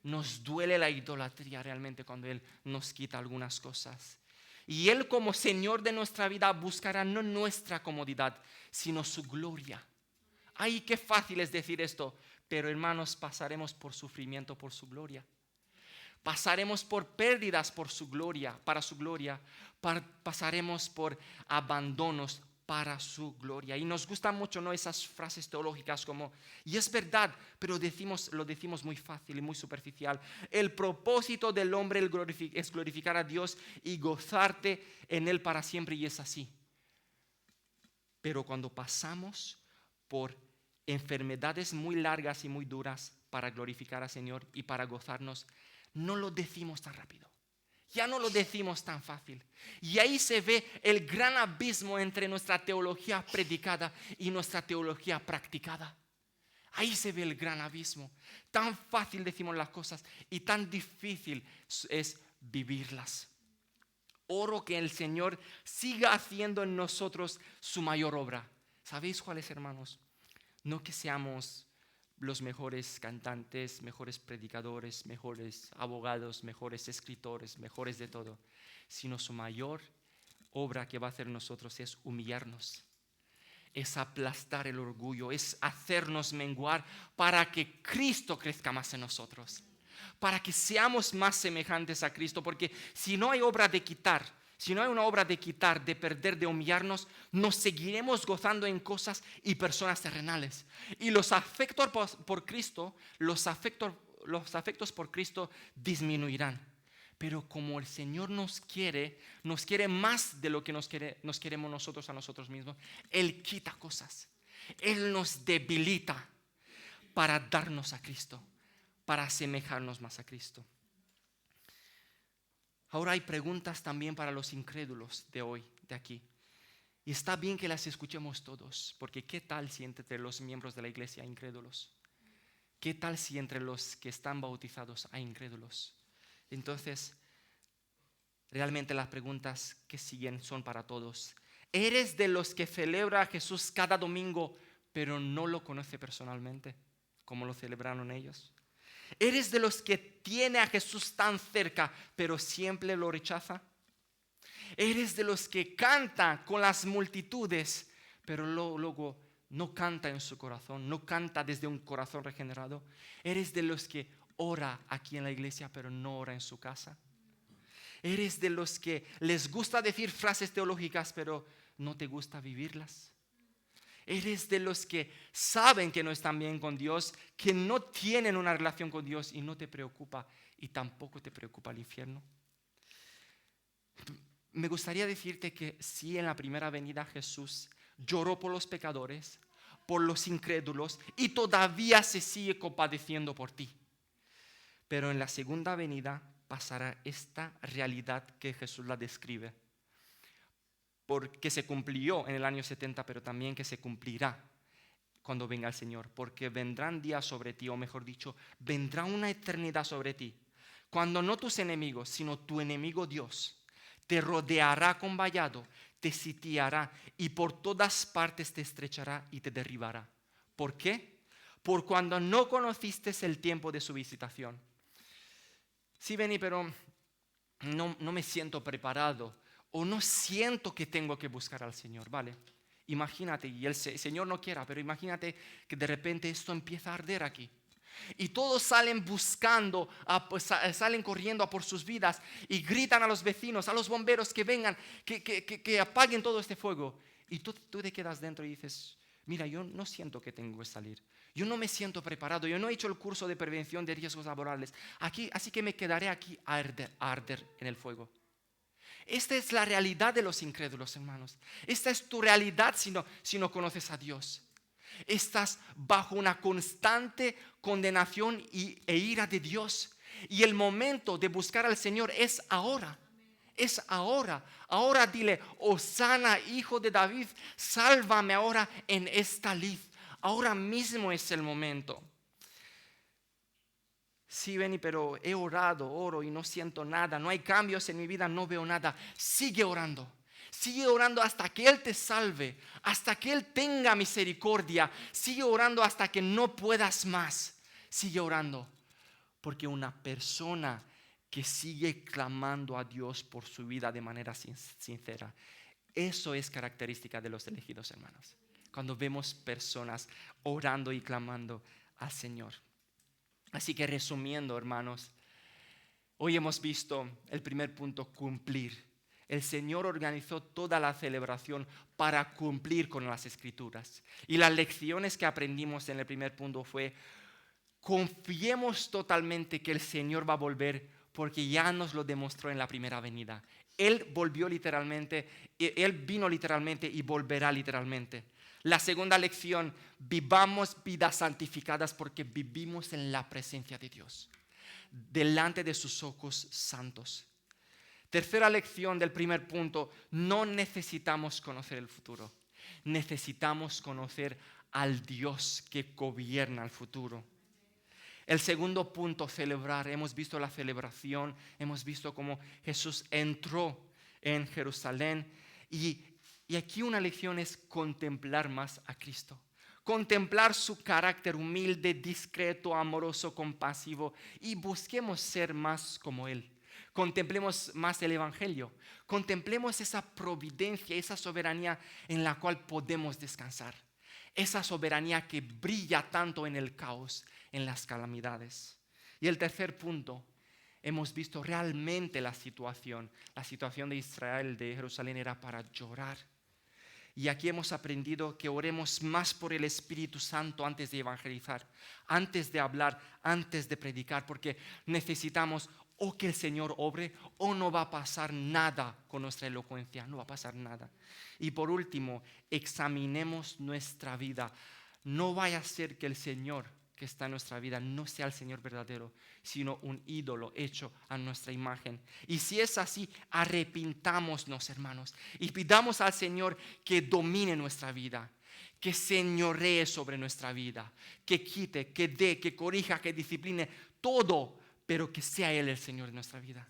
Nos duele la idolatría realmente cuando Él nos quita algunas cosas. Y Él, como Señor de nuestra vida, buscará no nuestra comodidad, sino su gloria. Ay, qué fácil es decir esto, pero hermanos, pasaremos por sufrimiento por su gloria. Pasaremos por pérdidas por su gloria, para su gloria. Pasaremos por abandonos para su gloria. Y nos gustan mucho, ¿no?, esas frases teológicas como, y es verdad, pero lo decimos muy fácil y muy superficial. El propósito del hombre es glorificar a Dios y gozarte en Él para siempre, y es así. Pero cuando pasamos por enfermedades muy largas y muy duras para glorificar al Señor y para gozarnos, no lo decimos tan rápido. Ya no lo decimos tan fácil. Y ahí se ve el gran abismo entre nuestra teología predicada y nuestra teología practicada. Ahí se ve el gran abismo. Tan fácil decimos las cosas y tan difícil es vivirlas. Oro que el Señor siga haciendo en nosotros su mayor obra. ¿Sabéis cuál es, hermanos? No que seamos los mejores cantantes, mejores predicadores, mejores abogados, mejores escritores, mejores de todo, sino su mayor obra que va a hacer en nosotros es humillarnos, es aplastar el orgullo, es hacernos menguar para que Cristo crezca más en nosotros, para que seamos más semejantes a Cristo. Porque si no hay obra de quitar, si no hay una obra de quitar, de perder, de humillarnos, nos seguiremos gozando en cosas y personas terrenales. Y los afectos por Cristo, los afectos por Cristo disminuirán. Pero como el Señor nos quiere más de lo que nos queremos nosotros a nosotros mismos, Él quita cosas. Él nos debilita para darnos a Cristo, para asemejarnos más a Cristo. Ahora hay preguntas también para los incrédulos de hoy, de aquí. Y está bien que las escuchemos todos, porque ¿qué tal si entre los miembros de la iglesia hay incrédulos? ¿Qué tal si entre los que están bautizados hay incrédulos? Entonces, realmente las preguntas que siguen son para todos. ¿Eres de los que celebra a Jesús cada domingo, pero no lo conoce personalmente, como lo celebraron ellos? ¿Eres de los que tiene a Jesús tan cerca, pero siempre lo rechaza? ¿Eres de los que canta con las multitudes, pero luego no canta en su corazón, no canta desde un corazón regenerado? ¿Eres de los que ora aquí en la iglesia, pero no ora en su casa? ¿Eres de los que les gusta decir frases teológicas, pero no te gusta vivirlas? ¿Eres de los que saben que no están bien con Dios, que no tienen una relación con Dios y no te preocupa, y tampoco te preocupa el infierno? Me gustaría decirte que sí, en la primera venida Jesús lloró por los pecadores, por los incrédulos, y todavía se sigue compadeciendo por ti. Pero en la segunda venida pasará esta realidad que Jesús la describe, porque se cumplió en el año 70, pero también que se cumplirá cuando venga el Señor, porque vendrán días sobre ti, o mejor dicho, vendrá una eternidad sobre ti, cuando no tus enemigos, sino tu enemigo Dios te rodeará con vallado, te sitiará y por todas partes te estrechará y te derribará. ¿Por qué? Por cuando no conociste el tiempo de su visitación. Sí, Beni, pero no me siento preparado, o no siento que tengo que buscar al Señor, ¿vale? Imagínate, y el Señor no quiera, pero imagínate que de repente esto empieza a arder aquí. Y todos salen buscando, salen corriendo a por sus vidas y gritan a los vecinos, a los bomberos que vengan, que apaguen todo este fuego. Y tú te quedas dentro y dices, mira, yo no siento que tengo que salir. Yo no me siento preparado, yo no he hecho el curso de prevención de riesgos laborales. Así que me quedaré aquí a arder en el fuego. Esta es la realidad de los incrédulos, hermanos. Esta es tu realidad si no conoces a Dios. Estás bajo una constante condenación e ira de Dios. Y el momento de buscar al Señor es ahora. Es ahora. Ahora dile, Hosana, hijo de David, sálvame ahora en esta lid. Ahora mismo es el momento. Sí, Benny, pero he oro y no siento nada. No hay cambios en mi vida, no veo nada. Sigue orando. Sigue orando hasta que Él te salve, hasta que Él tenga misericordia. Sigue orando hasta que no puedas más. Sigue orando. Porque una persona que sigue clamando a Dios por su vida de manera sincera, eso es característica de los elegidos, hermanos. Cuando vemos personas orando y clamando al Señor. Así que resumiendo, hermanos, hoy hemos visto el primer punto, cumplir. El Señor organizó toda la celebración para cumplir con las Escrituras. Y las lecciones que aprendimos en el primer punto fue, confiemos totalmente que el Señor va a volver porque ya nos lo demostró en la primera venida. Él vino literalmente y volverá literalmente. La segunda lección, vivamos vidas santificadas porque vivimos en la presencia de Dios, delante de sus ojos santos. Tercera lección del primer punto, no necesitamos conocer el futuro, necesitamos conocer al Dios que gobierna el futuro. El segundo punto, celebrar. Hemos visto la celebración, hemos visto cómo Jesús entró en Jerusalén y aquí una lección es contemplar más a Cristo. Contemplar su carácter humilde, discreto, amoroso, compasivo y busquemos ser más como Él. Contemplemos más el Evangelio. Contemplemos esa providencia, esa soberanía en la cual podemos descansar. Esa soberanía que brilla tanto en el caos, en las calamidades. Y el tercer punto, hemos visto realmente la situación. La situación de Israel, de Jerusalén, era para llorar. Y aquí hemos aprendido que oremos más por el Espíritu Santo antes de evangelizar, antes de hablar, antes de predicar, porque necesitamos o que el Señor obre o no va a pasar nada con nuestra elocuencia, no va a pasar nada. Y por último, examinemos nuestra vida. No vaya a ser que el Señor que está en nuestra vida no sea el Señor verdadero, sino un ídolo hecho a nuestra imagen. Y si es así, arrepintámonos, hermanos, y pidamos al Señor que domine nuestra vida, que señoree sobre nuestra vida, que quite, que dé, que corrija, que discipline, todo, pero que sea Él el Señor de nuestra vida.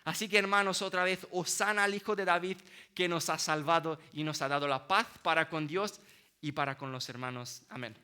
Así que, hermanos, otra vez, hosana al Hijo de David, que nos ha salvado y nos ha dado la paz para con Dios y para con los hermanos. Amén.